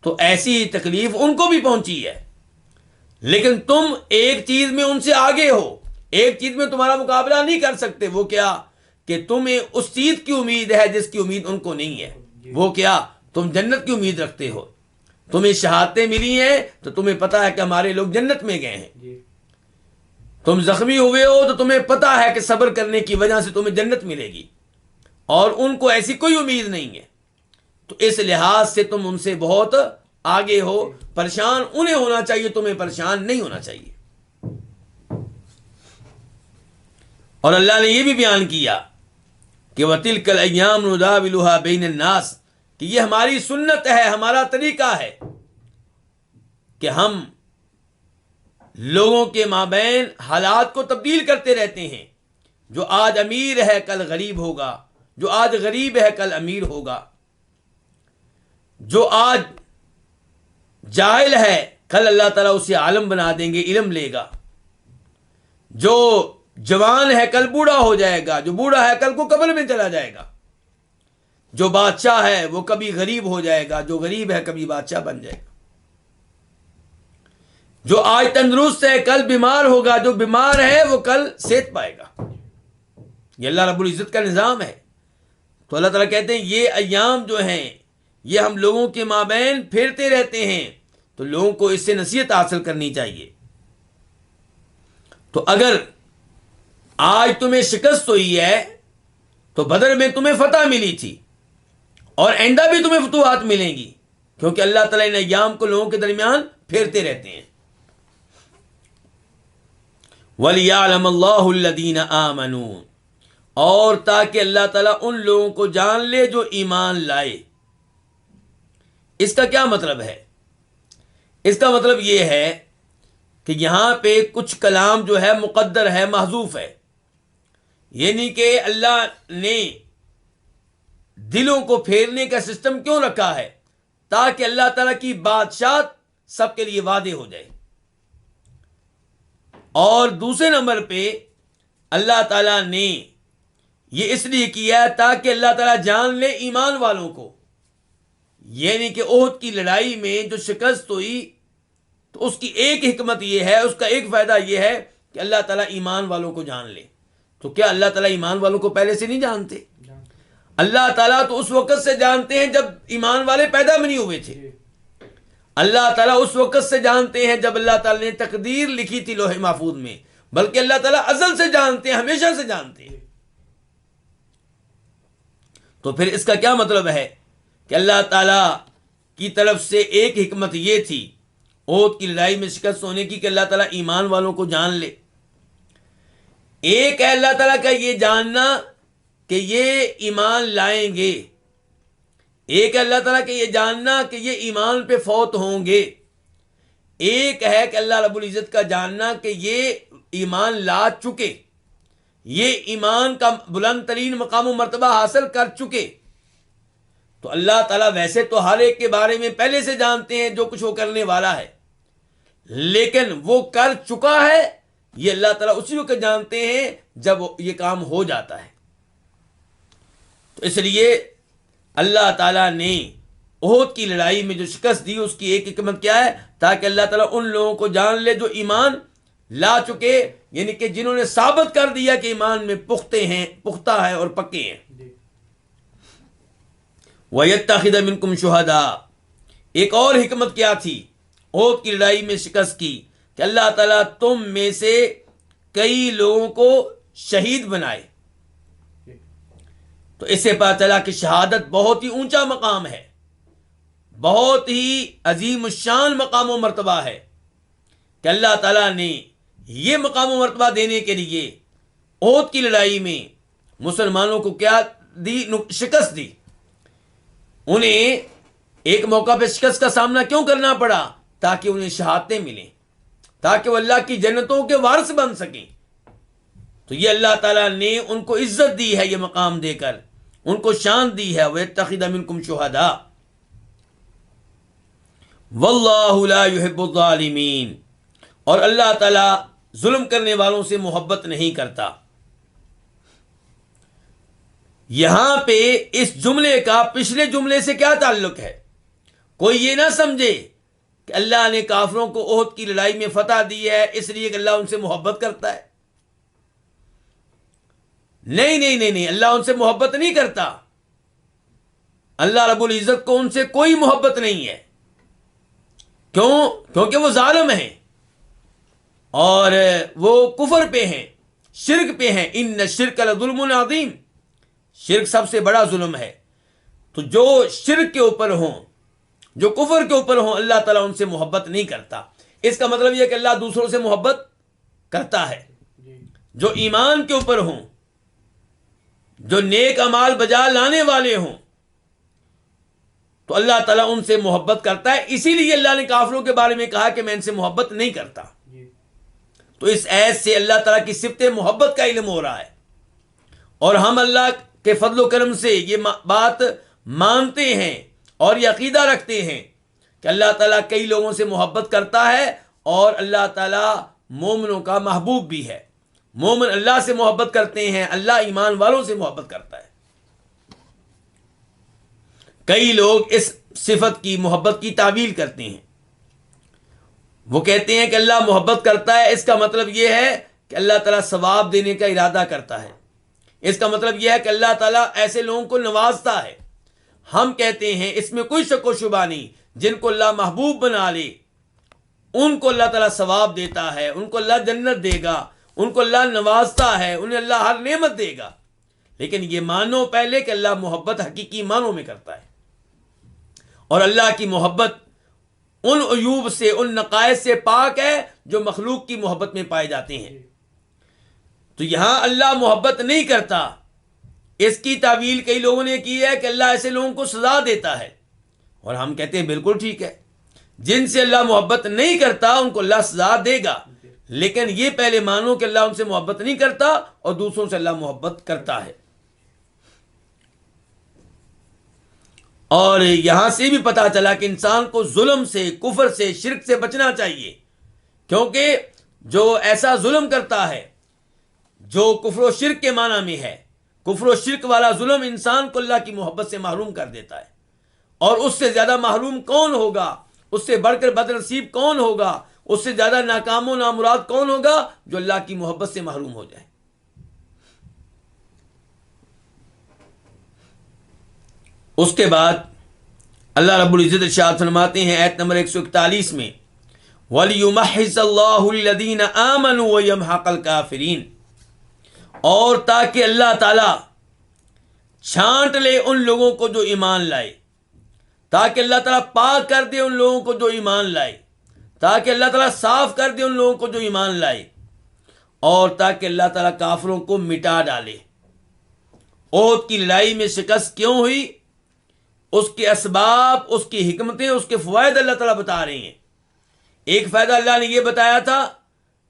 تو ایسی تکلیف ان کو بھی پہنچی ہے، لیکن تم ایک چیز میں ان سے آگے ہو، ایک چیز میں تمہارا مقابلہ نہیں کر سکتے. وہ کیا؟ کہ تمہیں اس چیز کی امید ہے جس کی امید ان کو نہیں ہے. وہ کیا؟ تم جنت کی امید رکھتے ہو. تمہیں شہادتیں ملی ہیں تو تمہیں پتا ہے کہ ہمارے لوگ جنت میں گئے ہیں. تم زخمی ہوئے ہو تو تمہیں پتا ہے کہ صبر کرنے کی وجہ سے تمہیں جنت ملے گی، اور ان کو ایسی کوئی امید نہیں ہے. تو اس لحاظ سے تم ان سے بہت آگے ہو. پریشان انہیں ہونا چاہیے، تمہیں پریشان نہیں ہونا چاہیے. اور اللہ نے یہ بھی بیان کیا کہ وَتِلْكَ الْأَيَّامُ نُدَاوِلُهَا بَيْنَ النَّاسِ کہ یہ ہماری سنت ہے، ہمارا طریقہ ہے کہ ہم لوگوں کے مابین حالات کو تبدیل کرتے رہتے ہیں. جو آج امیر ہے کل غریب ہوگا، جو آج غریب ہے کل امیر ہوگا، جو آج جاہل ہے کل اللہ تعالیٰ اسے عالم بنا دیں گے، علم لے گا. جو جوان ہے کل بوڑھا ہو جائے گا، جو بوڑھا ہے کل کو قبر میں چلا جائے گا. جو بادشاہ ہے وہ کبھی غریب ہو جائے گا، جو غریب ہے کبھی بادشاہ بن جائے گا. جو آج تندرست ہے کل بیمار ہوگا، جو بیمار ہے وہ کل صحت پائے گا. یہ اللہ رب العزت کا نظام ہے. تو اللہ تعالیٰ کہتے ہیں یہ ایام جو ہیں یہ ہم لوگوں کے مابین پھیرتے رہتے ہیں، تو لوگوں کو اس سے نصیحت حاصل کرنی چاہیے. تو اگر آج تمہیں شکست ہوئی ہے تو بدر میں تمہیں فتح ملی تھی، اور آئندہ بھی تمہیں فتوحات ملیں گی، کیونکہ اللہ تعالیٰ ان ایام کو لوگوں کے درمیان پھیرتے رہتے ہیں. وَلِيَعْلَمَ اللَّهُ الَّذِينَ آمَنُوا اور تاکہ اللہ تعالیٰ ان لوگوں کو جان لے جو ایمان لائے. اس کا کیا مطلب ہے؟ اس کا مطلب یہ ہے کہ یہاں پہ کچھ کلام جو ہے مقدر ہے، محذوف ہے، یعنی کہ اللہ نے دلوں کو پھیرنے کا سسٹم کیوں رکھا ہے؟ تاکہ اللہ تعالیٰ کی بادشاہت سب کے لیے واضح ہو جائے۔ اور دوسرے نمبر پہ اللہ تعالیٰ نے یہ اس لیے کیا ہے تاکہ اللہ تعالیٰ جان لے ایمان والوں کو، یعنی کہ احد کی لڑائی میں جو شکست ہوئی تو اس کی ایک حکمت یہ ہے، اس کا ایک فائدہ یہ ہے کہ اللہ تعالیٰ ایمان والوں کو جان لے۔ تو کیا اللہ تعالیٰ ایمان والوں کو پہلے سے نہیں جانتے؟ اللہ تعالیٰ تو اس وقت سے جانتے ہیں جب ایمان والے پیدا بھی نہیں ہوئے تھے۔ اللہ تعالیٰ اس وقت سے جانتے ہیں جب اللہ تعالیٰ نے تقدیر لکھی تھی لوح محفوظ میں، بلکہ اللہ تعالیٰ ازل سے جانتے ہیں، ہمیشہ سے جانتے ہیں۔ تو پھر اس کا کیا مطلب ہے کہ اللہ تعالیٰ کی طرف سے ایک حکمت یہ تھی احد کی لڑائی میں شکست ہونے کی کہ اللہ تعالیٰ ایمان والوں کو جان لے۔ ایک ہے اللہ تعالیٰ کا یہ جاننا کہ یہ ایمان لائیں گے، ایک ہے اللہ تعالیٰ کا یہ جاننا کہ یہ ایمان پہ فوت ہوں گے، ایک ہے کہ اللہ رب العزت کا جاننا کہ یہ ایمان لا چکے، یہ ایمان کا بلند ترین مقام و مرتبہ حاصل کر چکے۔ تو اللہ تعالیٰ ویسے تو ہر ایک کے بارے میں پہلے سے جانتے ہیں جو کچھ وہ کرنے والا ہے، لیکن وہ کر چکا ہے یہ اللہ تعالیٰ اسی وقت جانتے ہیں جب یہ کام ہو جاتا ہے۔ تو اس لیے اللہ تعالیٰ نے احد کی لڑائی میں جو شکست دی اس کی ایک حکمت کیا ہے؟ تاکہ اللہ تعالیٰ ان لوگوں کو جان لے جو ایمان لا چکے، یعنی کہ جنہوں نے ثابت کر دیا کہ ایمان میں پختہ ہے اور پکے ہیں۔ وَيَتَّخِذَ مِنْكُمْ شُهَدَاءَ، ایک اور حکمت کیا تھی احد کی لڑائی میں شکست کی؟ کہ اللہ تعالیٰ تم میں سے کئی لوگوں کو شہید بنائے۔ تو اس سے پتہ چلا کہ شہادت بہت ہی اونچا مقام ہے، بہت ہی عظیم الشان مقام و مرتبہ ہے کہ اللہ تعالیٰ نے یہ مقام و مرتبہ دینے کے لیے احد کی لڑائی میں مسلمانوں کو کیا دی؟ شکست دی۔ انہیں ایک موقع پہ شکست کا سامنا کیوں کرنا پڑا؟ تاکہ انہیں شہادتیں ملیں، تاکہ وہ اللہ کی جنتوں کے وارث بن سکیں۔ تو یہ اللہ تعالیٰ نے ان کو عزت دی ہے، یہ مقام دے کر ان کو شان دی ہے۔ وَيَتَّخِذَ مِنْكُمْ شُهَدَاءَ وَاللَّهُ لَا يُحِبُّ الظَّالِمِينَ، اور اللہ تعالیٰ ظلم کرنے والوں سے محبت نہیں کرتا۔ یہاں پہ اس جملے کا پچھلے جملے سے کیا تعلق ہے؟ کوئی یہ نہ سمجھے کہ اللہ نے کافروں کو احد کی لڑائی میں فتح دی ہے اس لیے کہ اللہ ان سے محبت کرتا ہے۔ نہیں، اللہ ان سے محبت نہیں کرتا۔ اللہ رب العزت کو ان سے کوئی محبت نہیں ہے۔ کیوں؟ کیونکہ وہ ظالم ہیں اور وہ کفر پہ ہیں، شرک پہ ہیں۔ ان الشرک لظلم عظیم، شرک سب سے بڑا ظلم ہے۔ تو جو شرک کے اوپر ہوں، جو کفر کے اوپر ہوں، اللہ تعالیٰ ان سے محبت نہیں کرتا۔ اس کا مطلب یہ کہ اللہ دوسروں سے محبت کرتا ہے۔ جو ایمان کے اوپر ہوں، جو نیک اعمال بجا لانے والے ہوں، تو اللہ تعالیٰ ان سے محبت کرتا ہے۔ اسی لیے اللہ نے کافروں کے بارے میں کہا کہ میں ان سے محبت نہیں کرتا۔ تو اس ایت سے اللہ تعالیٰ کی صفت محبت کا علم ہو رہا ہے، اور ہم اللہ کے فضل و کرم سے یہ بات مانتے ہیں اور یہ عقیدہ رکھتے ہیں کہ اللہ تعالیٰ کئی لوگوں سے محبت کرتا ہے، اور اللہ تعالیٰ مومنوں کا محبوب بھی ہے۔ مومن اللہ سے محبت کرتے ہیں، اللہ ایمان والوں سے محبت کرتا ہے۔ کئی لوگ اس صفت کی، محبت کی تعویل کرتے ہیں۔ وہ کہتے ہیں کہ اللہ محبت کرتا ہے، اس کا مطلب یہ ہے کہ اللہ تعالیٰ ثواب دینے کا ارادہ کرتا ہے۔ اس کا مطلب یہ ہے کہ اللہ تعالیٰ ایسے لوگوں کو نوازتا ہے۔ ہم کہتے ہیں اس میں کوئی شک و شبہ نہیں، جن کو اللہ محبوب بنا لے ان کو اللہ تعالیٰ ثواب دیتا ہے، ان کو اللہ جنت دے گا، ان کو اللہ نوازتا ہے، انہیں اللہ ہر نعمت دے گا۔ لیکن یہ مانو پہلے کہ اللہ محبت حقیقی معنوں میں کرتا ہے، اور اللہ کی محبت ان عیوب سے، ان نقائص سے پاک ہے جو مخلوق کی محبت میں پائے جاتے ہیں۔ تو یہاں اللہ محبت نہیں کرتا، اس کی تعویل کئی لوگوں نے کی ہے کہ اللہ ایسے لوگوں کو سزا دیتا ہے۔ اور ہم کہتے ہیں بالکل ٹھیک ہے. جن سے اللہ محبت نہیں کرتا ان کو اللہ سزا دے گا، لیکن یہ پہلے مانو کہ اللہ ان سے محبت نہیں کرتا اور دوسروں سے اللہ محبت کرتا ہے. اور یہاں سے بھی پتا چلا کہ انسان کو ظلم سے، کفر سے، شرک سے بچنا چاہیے، کیونکہ جو ایسا ظلم کرتا ہے جو کفر و شرک کے معنی میں ہے، کفر و شرک والا ظلم انسان کو اللہ کی محبت سے محروم کر دیتا ہے. اور اس سے زیادہ محروم کون ہوگا، اس سے بڑھ کر بد نصیب کون ہوگا، اس سے زیادہ ناکام و نامراد کون ہوگا جو اللہ کی محبت سے محروم ہو جائے. اس کے بعد اللہ رب العزت ارشاد فرماتے ہیں آیت نمبر 141 میں، وَلِيُمَحِّصَ اللَّهُ الَّذِينَ آمَنُوا وَيَمْحَقَ الْكَافِرِينَ، اور تاکہ اللہ تعالی چھانٹ لے ان لوگوں کو جو ایمان لائے، تاکہ اللہ تعالیٰ پاک کر دے ان لوگوں کو جو ایمان لائے، تاکہ اللہ تعالیٰ صاف کر دے ان لوگوں کو جو ایمان لائے، اور تاکہ اللہ تعالیٰ کافروں کو مٹا ڈالے. احد کی لڑائی میں شکست کیوں ہوئی، اس کے اسباب، اس کی حکمتیں، اس کے فوائد اللہ تعالیٰ بتا رہے ہیں. ایک فائدہ اللہ نے یہ بتایا تھا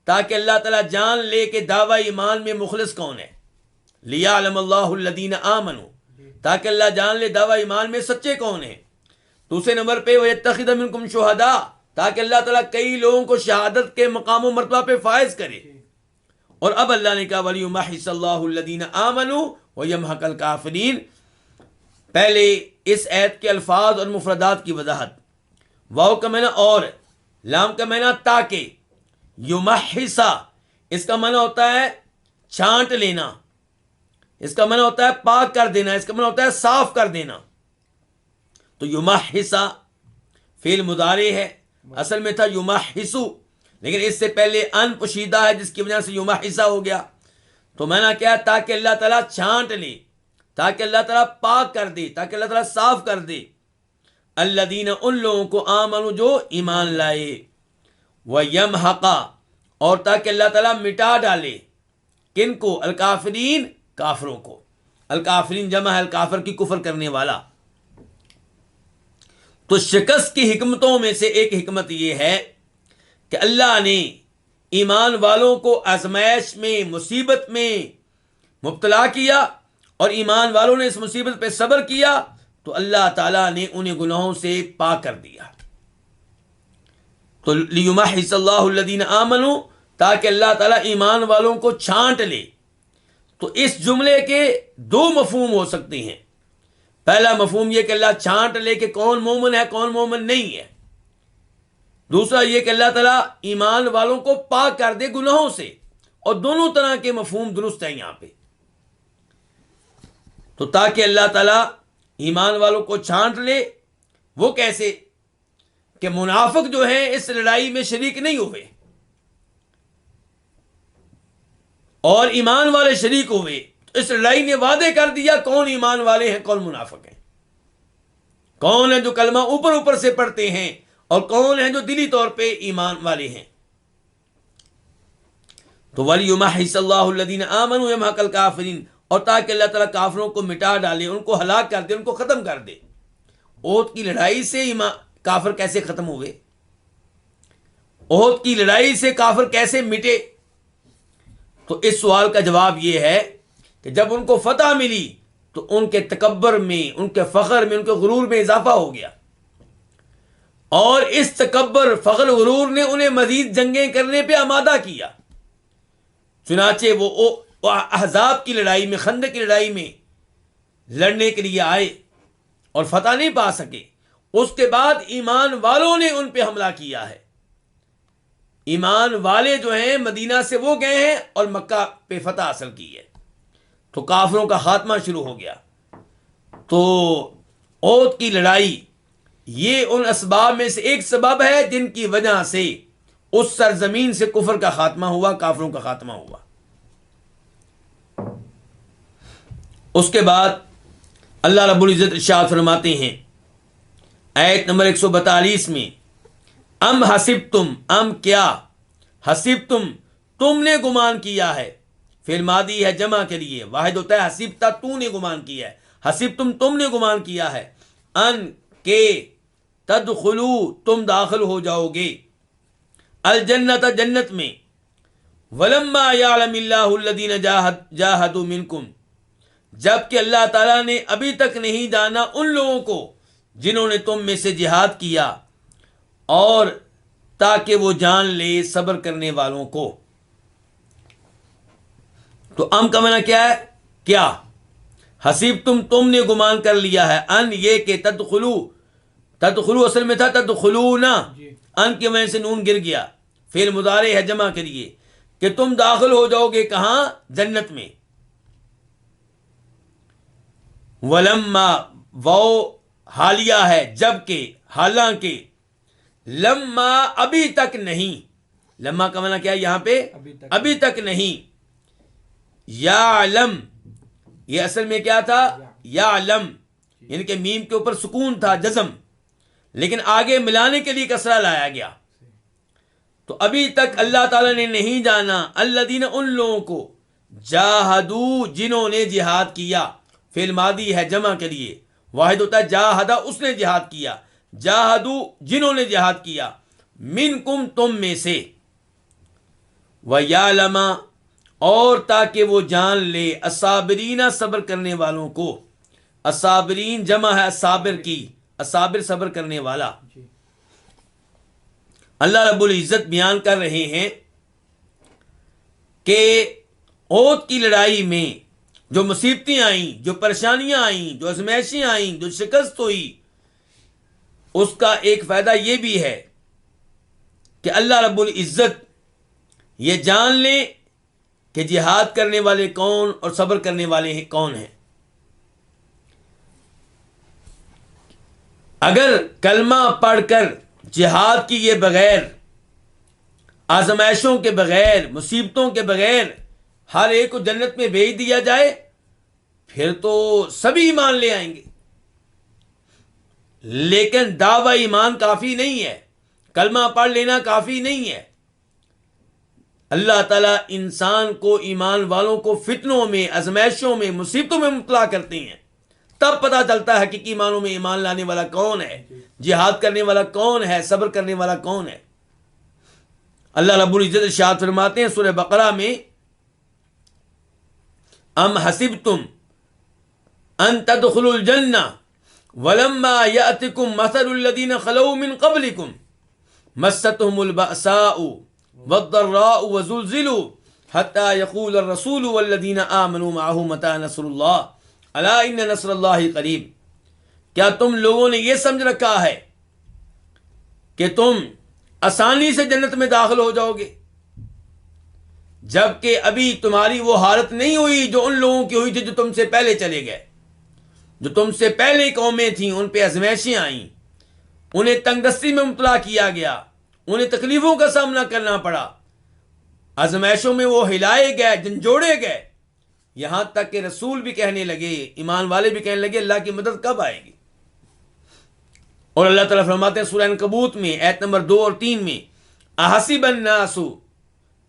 تاکہ اللہ تعالیٰ جان لے کہ دعوی ایمان میں مخلص کون ہے، لِيَعْلَمَ اللَّهُ الَّذِينَ آمَنُوا، تاکہ اللہ جان لے دعوی ایمان میں سچے کون ہیں. دوسرے نمبر پہ وَيَتَّخِذَ مِنْكُمْ شُهَدَاءَ، تاکہ اللہ تعالیٰ کئی لوگوں کو شہادت کے مقام و مرتبہ پہ فائز کرے. اور اب اللہ نے کہا وَلِيُمَحِّصَ اللَّهُ الَّذِينَ آمَنُوا وَيَمْحَقَ الْكَافِرِينَ. پہلے اس آیت کے الفاظ اور مفردات کی وضاحت. واو کا معنی اور، لام کا معنی تاکہ، یمحصا اس کا معنی ہوتا ہے چھانٹ لینا، اس کا معنی ہوتا ہے پاک کر دینا، اس کا معنی ہوتا ہے صاف کر دینا. تو یمحصا فعل مضارع ہے، اصل میں تھا یمحصو، لیکن اس سے پہلے ان پوشیدہ ہے جس کی وجہ سے یمحصا ہو گیا. تو معنی کیا ہے، تاکہ اللہ تعالیٰ چھانٹ لے، تاکہ اللہ تعالیٰ پاک کر دے، تاکہ اللہ تعالیٰ صاف کر دے. الذین ان لوگوں کو آمنوا جو ایمان لائے، وَيَمْحَقَ اور تاکہ اللہ تعالیٰ مٹا ڈالے، کن کو، الکافرین کافروں کو. الکافرین جمع ہے الکافر کی کفر کرنے والا. تو شکست کی حکمتوں میں سے ایک حکمت یہ ہے کہ اللہ نے ایمان والوں کو آزمائش میں، مصیبت میں مبتلا کیا، اور ایمان والوں نے اس مصیبت پہ صبر کیا تو اللہ تعالیٰ نے انہیں گناہوں سے پاک کر دیا. تو لِيُمَحِّصَ اللَّهُ الَّذِينَ آمَنُوا، تاکہ اللہ تعالیٰ ایمان والوں کو چھانٹ لے. تو اس جملے کے دو مفہوم ہو سکتے ہیں. پہلا مفہوم یہ کہ اللہ چھانٹ لے کہ کون مومن ہے کون مومن نہیں ہے. دوسرا یہ کہ اللہ تعالیٰ ایمان والوں کو پاک کر دے گناہوں سے. اور دونوں طرح کے مفہوم درست ہیں یہاں پہ. تو تاکہ اللہ تعالیٰ ایمان والوں کو چھانٹ لے، وہ کیسے کہ منافق جو ہیں اس لڑائی میں شریک نہیں ہوئے اور ایمان والے شریک ہوئے. تو اس لڑائی نے وعدے کر دیا کون ایمان والے ہیں کون منافق ہیں، کون ہیں جو کلمہ اوپر اوپر سے پڑھتے ہیں اور کون ہیں جو دلی طور پہ ایمان والے ہیں. تو وَلِيُمَحِّصَ اللَّهُ الَّذِينَ آمَنُوا وَيَمْحَقَ الْكَافِرِينَ، اور تاکہ اللہ تعالیٰ کافروں کو مٹا ڈالے، ان کو ہلاک کر دے، ان کو ختم کر دے. احد کی لڑائی سے کافر کیسے ختم ہوئے؟ احد کی لڑائی سے کافر کیسے مٹے؟ تو اس سوال کا جواب یہ ہے کہ جب ان کو فتح ملی تو ان کے تکبر میں، ان کے فخر میں، ان کے غرور میں اضافہ ہو گیا، اور اس تکبر، فخر، غرور نے انہیں مزید جنگیں کرنے پہ آمادہ کیا. چنانچہ وہ احزاب کی لڑائی میں، خندق کی لڑائی میں لڑنے کے لیے آئے اور فتح نہیں پا سکے. اس کے بعد ایمان والوں نے ان پہ حملہ کیا ہے. ایمان والے جو ہیں مدینہ سے وہ گئے ہیں اور مکہ پہ فتح حاصل کی ہے. تو کافروں کا خاتمہ شروع ہو گیا. تو احد کی لڑائی یہ ان اسباب میں سے ایک سبب ہے جن کی وجہ سے اس سرزمین سے کفر کا خاتمہ ہوا، کافروں کا خاتمہ ہوا. اس کے بعد اللہ رب العزت ارشاد فرماتے ہیں آیت نمبر 142 میں، ام حسبتم، ام کیا، حسبتم تم نے گمان کیا ہے. فعل ماضی ہے جمع کے لیے، واحد ہوتا ہے حسبتا تو نے گمان کیا ہے، حسبتم تم نے گمان کیا ہے، ان کے تدخلو تم داخل ہو جاؤ گے، الجنت جنت میں، ولما یعلم اللہ الذین جاہدوا منکم جبکہ اللہ تعالیٰ نے ابھی تک نہیں جانا ان لوگوں کو جنہوں نے تم میں سے جہاد کیا، اور تاکہ وہ جان لے صبر کرنے والوں کو۔ تو کا معنی کیا ہے؟ کیا حسیب تم نے گمان کر لیا ہے، ان یہ کہ تدخلو اصل میں تھا تدخلونا، ان کی وجہ سے نون گر گیا، فعل مضارع ہے جمع کریے، کہ تم داخل ہو جاؤ گے کہاں؟ جنت میں۔ ولما وہ حالیہ ہے جبکہ، حالانکہ، لما ابھی تک نہیں، لما کا معنی کیا ہے یہاں پہ؟ ابھی تک نہیں، یعلم یہ اصل میں کیا تھا؟ یعلم، یعنی کہ میم کے اوپر سکون تھا، جزم، لیکن آگے ملانے کے لیے کسرہ لایا گیا۔ تو ابھی تک اللہ تعالیٰ نے نہیں جانا الذین ان لوگوں کو، جاہدو جنہوں نے جہاد کیا، فعل ماضی ہے جمع کے لیے، واحد ہوتا ہے جاہدہ اس نے جہاد کیا، جاہدو جنہوں نے جہاد کیا، منکم تم میں سے، وَيَعْلَمَ اور تاکہ وہ جان لے، الصابرین صبر کرنے والوں کو، الصابرین جمع ہے صابر کی، الصابر صبر کرنے والا۔ اللہ رب العزت بیان کر رہے ہیں کہ احد کی لڑائی میں جو مصیبتیں آئیں، جو پریشانیاں آئیں، جو آزمائشیں آئیں، جو شکست ہوئی، اس کا ایک فائدہ یہ بھی ہے کہ اللہ رب العزت یہ جان لیں کہ جہاد کرنے والے کون اور صبر کرنے والے کون ہیں۔ اگر کلمہ پڑھ کر جہاد کیے بغیر، آزمائشوں کے بغیر، مصیبتوں کے بغیر ہر ایک کو جنت میں بھیج دیا جائے، پھر تو سبھی ایمان لے آئیں گے، لیکن دعوی ایمان کافی نہیں ہے، کلمہ پڑھ لینا کافی نہیں ہے۔ اللہ تعالیٰ انسان کو، ایمان والوں کو فتنوں میں، آزمائشوں میں، مصیبتوں میں مبتلا کرتے ہیں، تب پتہ چلتا ہے حقیقی معنوں میں ایمان لانے والا کون ہے، جہاد کرنے والا کون ہے، صبر کرنے والا کون ہے۔ اللہ رب العزت ارشاد فرماتے ہیں سورہ بقرہ میں، ام حسبتم ان تدخلوا الجنہ ولما یأتکم مثل الذین خلوا من قبلکم مستهم البأساء والضراء وزلزلوا حتى يقول الرسول والذین آمنوا معه متى نصر اللہ الا ان نصر اللہ قریب۔ کیا تم لوگوں نے یہ سمجھ رکھا ہے کہ تم آسانی سے جنت میں داخل ہو جاؤ گے، جبکہ ابھی تمہاری وہ حالت نہیں ہوئی جو ان لوگوں کی ہوئی تھی جو تم سے پہلے چلے گئے، جو تم سے پہلے قومیں تھیں، ان پہ آزمائشیں آئیں، انہیں تنگ دستی میں مبتلا کیا گیا، انہیں تکلیفوں کا سامنا کرنا پڑا، آزمائشوں میں وہ ہلائے گئے، جھنجھوڑے گئے، یہاں تک کہ رسول بھی کہنے لگے، ایمان والے بھی کہنے لگے اللہ کی مدد کب آئے گی۔ اور اللہ تعالیٰ فرماتے ہیں سورہ عنکبوت میں آیت نمبر 2 اور 3 میں، احسب الناس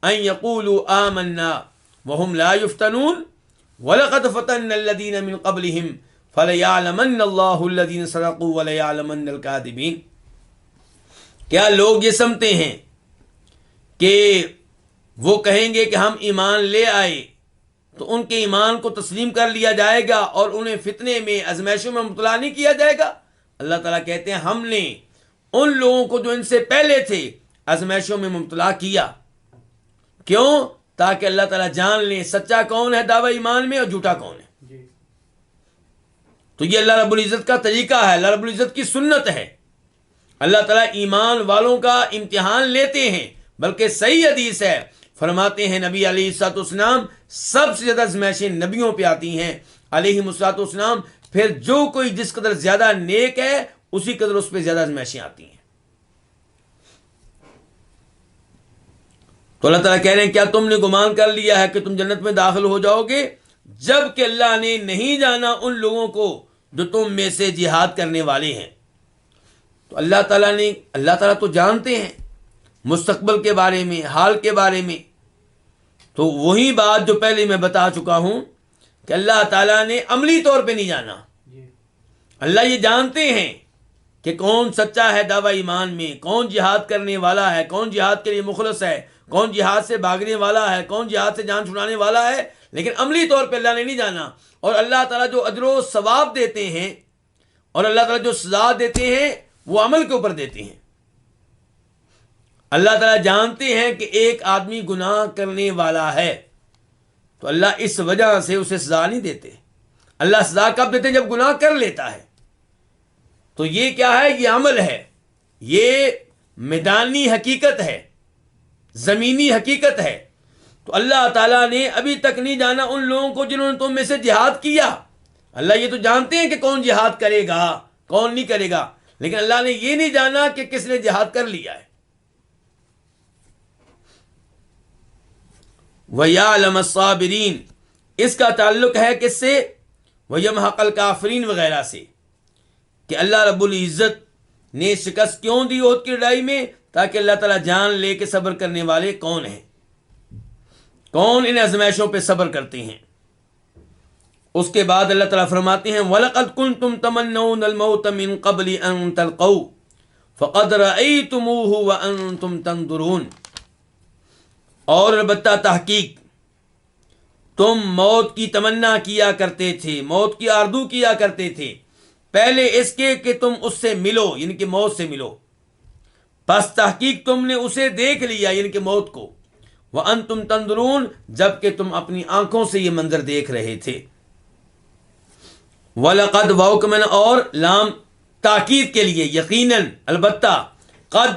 ان یقولوا آمنا وهم لا یفتنون ولقد فتنا الذین من قبلهم فلیعلمن اللہ الذین صدقوا ولیعلمن الکاذبین۔ کیا لوگ یہ سمجھتے ہیں کہ وہ کہیں گے کہ ہم ایمان لے آئے تو ان کے ایمان کو تسلیم کر لیا جائے گا اور انہیں فتنے میں، آزمائشوں میں مبتلا نہیں کیا جائے گا؟ اللہ تعالیٰ کہتے ہیں ہم نے ان لوگوں کو جو ان سے پہلے تھے آزمائشوں میں مبتلا کیا۔ کیوں؟ تاکہ اللہ تعالیٰ جان لیں سچا کون ہے دعوی ایمان میں اور جھوٹا کون ہے۔ تو یہ اللہ رب العزت کا طریقہ ہے، اللہ رب العزت کی سنت ہے۔ اللہ تعالیٰ ایمان والوں کا امتحان لیتے ہیں، بلکہ صحیح حدیث ہے، فرماتے ہیں نبی علیہ الصلوۃ والسلام سب سے زیادہ آزمائشیں نبیوں پہ آتی ہیں علیہ الصلوۃ والسلام، پھر جو کوئی جس قدر زیادہ نیک ہے اسی قدر اس پہ زیادہ آزمائشیں آتی ہیں۔ تو اللہ تعالیٰ کہہ رہے ہیں کیا تم نے گمان کر لیا ہے کہ تم جنت میں داخل ہو جاؤ گے، جب کہ اللہ نے نہیں جانا ان لوگوں کو جو تم میں سے جہاد کرنے والے ہیں۔ تو اللہ تعالیٰ تو جانتے ہیں مستقبل کے بارے میں، حال کے بارے میں۔ تو وہی بات جو پہلے میں بتا چکا ہوں کہ اللہ تعالیٰ نے عملی طور پہ نہیں جانا۔ اللہ یہ جانتے ہیں کہ کون سچا ہے دعوی ایمان میں، کون جہاد کرنے والا ہے، کون جہاد کے لیے مخلص ہے، کون جہاد سے بھاگنے والا ہے، کون جہاد سے جان چھڑانے والا ہے، لیکن عملی طور پہ اللہ نے نہیں جانا۔ اور اللہ تعالیٰ جو اجر و ثواب دیتے ہیں اور اللہ تعالیٰ جو سزا دیتے ہیں وہ عمل کے اوپر دیتے ہیں۔ اللہ تعالیٰ جانتے ہیں کہ ایک آدمی گناہ کرنے والا ہے تو اللہ اس وجہ سے اسے سزا نہیں دیتے۔ اللہ سزا کب دیتے ہیں؟ جب گناہ کر لیتا ہے۔ تو یہ کیا ہے؟ یہ عمل ہے، یہ میدانی حقیقت ہے، زمینی حقیقت ہے۔ تو اللہ تعالیٰ نے ابھی تک نہیں جانا ان لوگوں کو جنہوں نے تم میں سے جہاد کیا۔ اللہ یہ تو جانتے ہیں کہ کون جہاد کرے گا کون نہیں کرے گا، لیکن اللہ نے یہ نہیں جانا کہ کس نے جہاد کر لیا ہے۔ وَيَعْلَمَ الصَّابِرِينَ، اس کا تعلق ہے کس سے؟ وَيَمْحَقَ الْكَافِرِينَ وغیرہ سے، کہ اللہ رب العزت نے شکست کیوں دی احد کی لڑائی میں؟ تاکہ اللہ تعالیٰ جان لے کے صبر کرنے والے کون ہیں، کون ان آزمائشوں پہ صبر کرتے ہیں۔ اس کے بعد اللہ تعالیٰ فرماتے ہیں وَلَقَدْ كُنْتُمْ تَمَنَّوْنَ الْمَوْتَ مِنْ قَبْلِ أَنْ تَلْقَوْا فَقَدْ رَأَيْتُمُوهُ وَأَنْتُمْ تَنْظُرُونَ، اور البتہ تحقیق تم موت کی تمنا کیا کرتے تھے، موت کی آرزو کیا کرتے تھے پہلے اس کے کہ تم اس سے ملو، یعنی کہ موت سے ملو، پس تحقیق تم نے اسے دیکھ لیا یعنی کہ موت کو، وَأَنْتُمْ تَنْظُرُونَ، جبکہ تم اپنی آنکھوں سے یہ منظر دیکھ رہے تھے۔ وَلَقَدْ وَوْكَمَنَ، اور لام تاکید کے لیے، یقیناً، البتہ، قد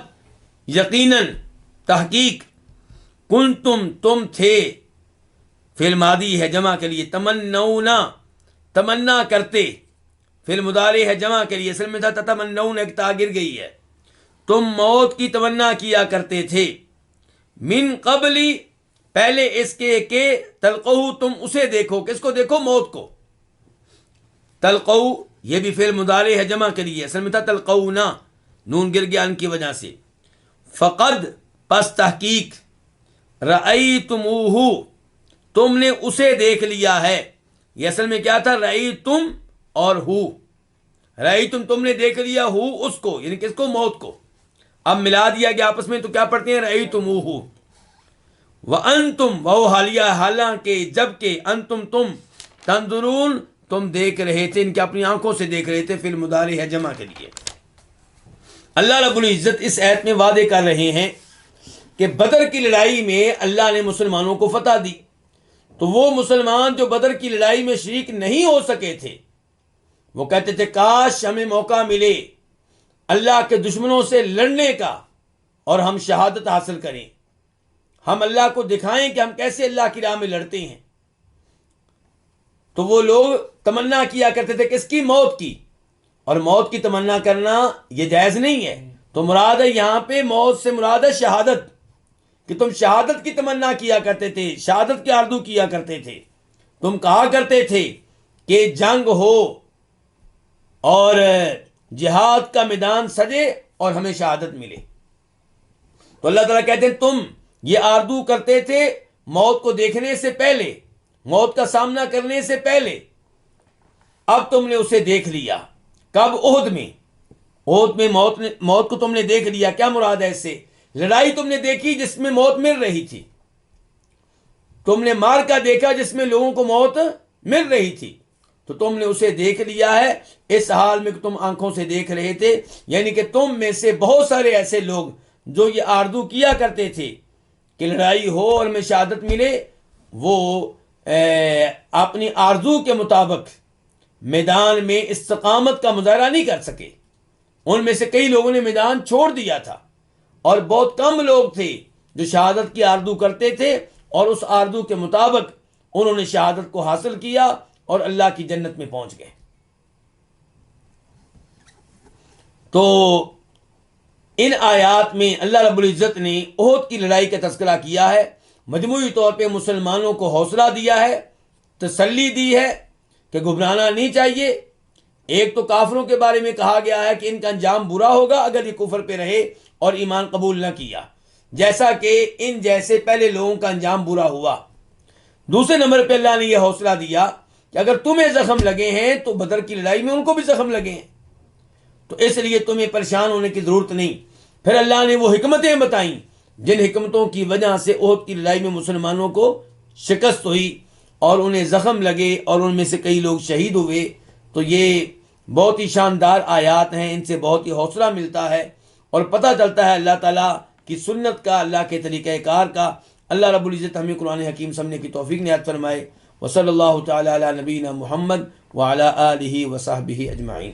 یقیناً، تحقیق، کنتم تم تھے، فعل ماضی ہے جمع کے لیے، تمنونا تمنا کرتے، فعل مضارع ہے جمع کے لیے، اصل میں تھا تتمنون، ایک تا گر گئی ہے، تم موت کی تمنا کیا کرتے تھے، من قبلی پہلے اس کے کہ تلقوہ تم اسے دیکھو، کس کو دیکھو؟ موت کو۔ تلقوہ یہ بھی فعل مضارع ہے جمع کے لیے، اصل میں تھا تلقونا، نون گر گیا ان کی وجہ سے۔ فقد پس تحقیق، رأیتموہ تم نے اسے دیکھ لیا ہے، یہ اصل میں کیا تھا؟ رأیتم اور ہو، رأیتم تم نے دیکھ لیا، ہو اس کو، یعنی کس کو؟ موت کو۔ اب ملا دیا گیا آپس میں تو کیا پڑھتے ہیں؟ رأیتموہ، وَأَنْتُمْ وہ حالیہ، حالانکہ جبکہ، انتم تم، تنظرون تم دیکھ رہے تھے، ان کی اپنی آنکھوں سے دیکھ رہے تھے، فعل مضارع ہے جمع کے لیے۔ اللہ رب العزت اس آیت میں وعدے کر رہے ہیں کہ بدر کی لڑائی میں اللہ نے مسلمانوں کو فتح دی، تو وہ مسلمان جو بدر کی لڑائی میں شریک نہیں ہو سکے تھے وہ کہتے تھے کاش ہمیں موقع ملے اللہ کے دشمنوں سے لڑنے کا اور ہم شہادت حاصل کریں، ہم اللہ کو دکھائیں کہ ہم کیسے اللہ کی راہ میں لڑتے ہیں۔ تو وہ لوگ تمنا کیا کرتے تھے کس کی؟ موت کی، اور موت کی تمنا کرنا یہ جائز نہیں ہے۔ تو مراد ہے یہاں پہ موت سے مراد ہے شہادت، کہ تم شہادت کی تمنا کیا کرتے تھے، شہادت کی آرزو کیا کرتے تھے، تم کہا کرتے تھے کہ جنگ ہو اور جہاد کا میدان سجے اور ہمیں شہادت ملے۔ تو اللہ تعالیٰ کہتے ہیں تم یہ آرزو کرتے تھے موت کو دیکھنے سے پہلے، موت کا سامنا کرنے سے پہلے، اب تم نے اسے دیکھ لیا۔ کب؟ احد میں، احد میں موت کو تم نے دیکھ لیا۔ کیا مراد ہے اس سے؟ لڑائی تم نے دیکھی جس میں موت مل رہی تھی، تم نے معرکہ دیکھا جس میں لوگوں کو موت مل رہی تھی، تو تم نے اسے دیکھ لیا ہے اس حال میں کہ تم آنکھوں سے دیکھ رہے تھے، یعنی کہ تم میں سے بہت سارے ایسے لوگ جو یہ آرزو کیا کرتے تھے کہ لڑائی ہو اور ہمیں شہادت ملے، وہ اپنی آرزو کے مطابق میدان میں استقامت کا مظاہرہ نہیں کر سکے۔ ان میں سے کئی لوگوں نے میدان چھوڑ دیا تھا، اور بہت کم لوگ تھے جو شہادت کی آرزو کرتے تھے، اور اس آرزو کے مطابق انہوں نے شہادت کو حاصل کیا اور اللہ کی جنت میں پہنچ گئے۔ تو ان آیات میں اللہ رب العزت نے احد کی لڑائی کا تذکرہ کیا ہے، مجموعی طور پہ مسلمانوں کو حوصلہ دیا ہے، تسلی دی ہے کہ گھبرانا نہیں چاہیے۔ ایک تو کافروں کے بارے میں کہا گیا ہے کہ ان کا انجام برا ہوگا اگر یہ کفر پہ رہے اور ایمان قبول نہ کیا، جیسا کہ ان جیسے پہلے لوگوں کا انجام برا ہوا۔ دوسرے نمبر پہ اللہ نے یہ حوصلہ دیا کہ اگر تمہیں زخم لگے ہیں تو بدر کی لڑائی میں ان کو بھی زخم لگے ہیں، تو اس لیے تمہیں پریشان ہونے کی ضرورت نہیں۔ پھر اللہ نے وہ حکمتیں بتائیں جن حکمتوں کی وجہ سے احد کی لڑائی میں مسلمانوں کو شکست ہوئی اور انہیں زخم لگے اور ان میں سے کئی لوگ شہید ہوئے۔ تو یہ بہت ہی شاندار آیات ہیں، ان سے بہت ہی حوصلہ ملتا ہے اور پتہ چلتا ہے اللہ تعالیٰ کی سنت کا، اللہ کے طریقہ کار کا۔ اللہ رب العزت ہمیں قرآن حکیم سمجھنے کی توفیق عنایت فرمائے۔ وصلی اللہ تعالی علی نبینا محمد وعلی آلہ وصحبہ اجمعین۔